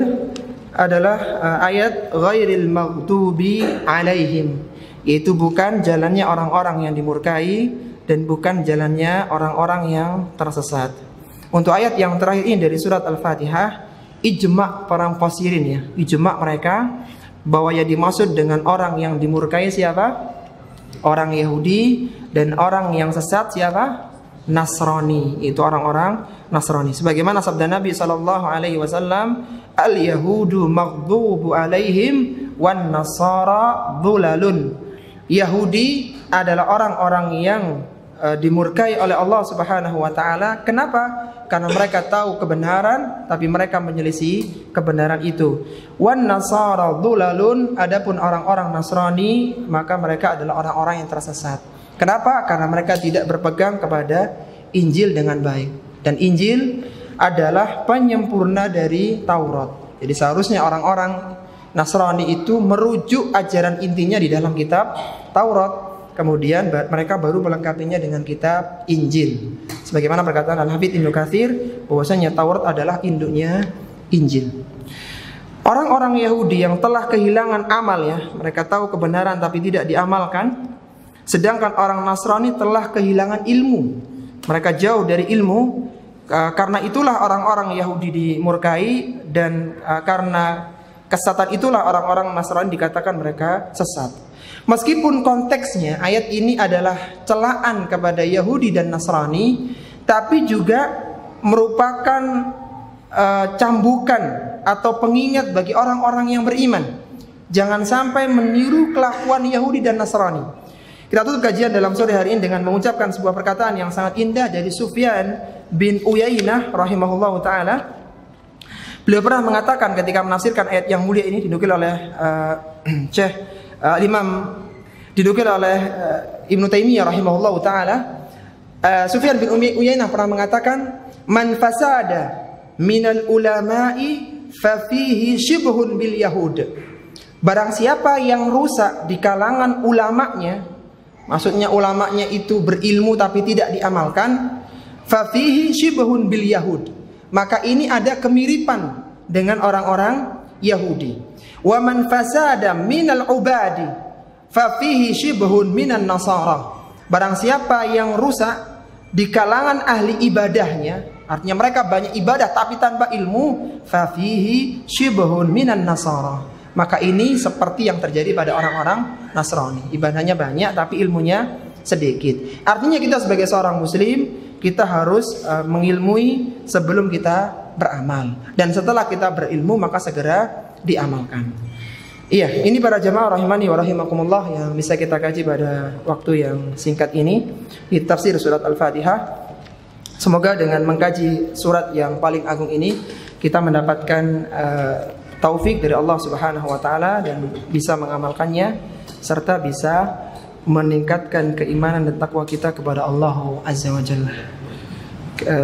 adalah ayat ghairil maghdubi alaihim, yaitu bukan jalannya orang-orang yang dimurkai dan bukan jalannya orang-orang yang tersesat. Untuk ayat yang terakhir ini dari surat Al-Fatihah, ijma' para mufassirin ya, ijma' mereka bahwa yang dimaksud dengan orang yang dimurkai siapa? Orang Yahudi, dan orang yang sesat siapa? Nasrani, itu orang-orang Nasrani. Sebagaimana sabda Nabi sallallahu alaihi wasallam, al-yahudu maghdubu alaihim wan nasara dhulalun. Yahudi adalah orang-orang yang dimurkai oleh Allah Subhanahu wa taala. Kenapa? Karena mereka tahu kebenaran tapi mereka menyelisih kebenaran itu. Wan nasara dhulalun, adapun orang-orang Nasrani maka mereka adalah orang-orang yang tersesat. Kenapa? Karena mereka tidak berpegang kepada Injil dengan baik. Dan Injil adalah penyempurna dari Taurat. Jadi seharusnya orang-orang Nasrani itu merujuk ajaran intinya di dalam kitab Taurat. Kemudian mereka baru melengkapinya dengan kitab Injil. Sebagaimana perkataan Al-Hafidz Ibnu Katsir bahwasanya Taurat adalah induknya Injil. Orang-orang Yahudi yang telah kehilangan amal ya, mereka tahu kebenaran tapi tidak diamalkan. Sedangkan orang Nasrani telah kehilangan ilmu. Mereka jauh dari ilmu. Karena itulah orang-orang Yahudi dimurkai, dan karena kesesatan itulah orang-orang Nasrani dikatakan mereka sesat. Meskipun konteksnya ayat ini adalah celaan kepada Yahudi dan Nasrani, tapi juga merupakan cambukan atau pengingat bagi orang-orang yang beriman. Jangan sampai meniru kelakuan Yahudi dan Nasrani. Kita tutup kajian dalam sore hari ini dengan mengucapkan sebuah perkataan yang sangat indah dari Sufyan bin Uyainah rahimahullahu taala. Beliau pernah mengatakan ketika menafsirkan ayat yang mulia ini, dinukil oleh dinukil oleh Ibnu Taimiyah rahimahullahu taala. Sufyan bin Uyainah pernah mengatakan, man fasada minal ulama'i fa fihi shibhun bil yahud. Barang siapa yang rusak di kalangan ulamanya, maksudnya ulamanya itu berilmu tapi tidak diamalkan, fa fihi shibhun bil yahud, maka ini ada kemiripan dengan orang-orang Yahudi. Wa man fasada minal ubadi fa fihi shibhun minan nasara. Barang siapa yang rusak di kalangan ahli ibadahnya, artinya mereka banyak ibadah tapi tanpa ilmu, fa fihi shibhun minan nasara. Maka ini seperti yang terjadi pada orang-orang Nasrani. Ibadahnya banyak tapi ilmunya sedikit. Artinya kita sebagai seorang muslim, kita harus mengilmui sebelum kita beramal. Dan setelah kita berilmu maka segera diamalkan. Iya, ini para jamaah rahimani wa rahimakumullah yang bisa kita kaji pada waktu yang singkat ini di tafsir surat Al-Fatihah. Semoga dengan mengkaji surat yang paling agung ini kita mendapatkan taufik dari Allah Subhanahu wa taala dan bisa mengamalkannya serta bisa meningkatkan keimanan dan takwa kita kepada Allah Azza wa Jalla.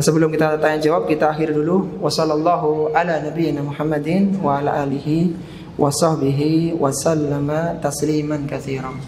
Sebelum kita tanya jawab, kita akhir dulu. Wassallallahu ala nabiyyina Muhammadin wa ala alihi wa sahbihi wa sallama tasliman katsiran.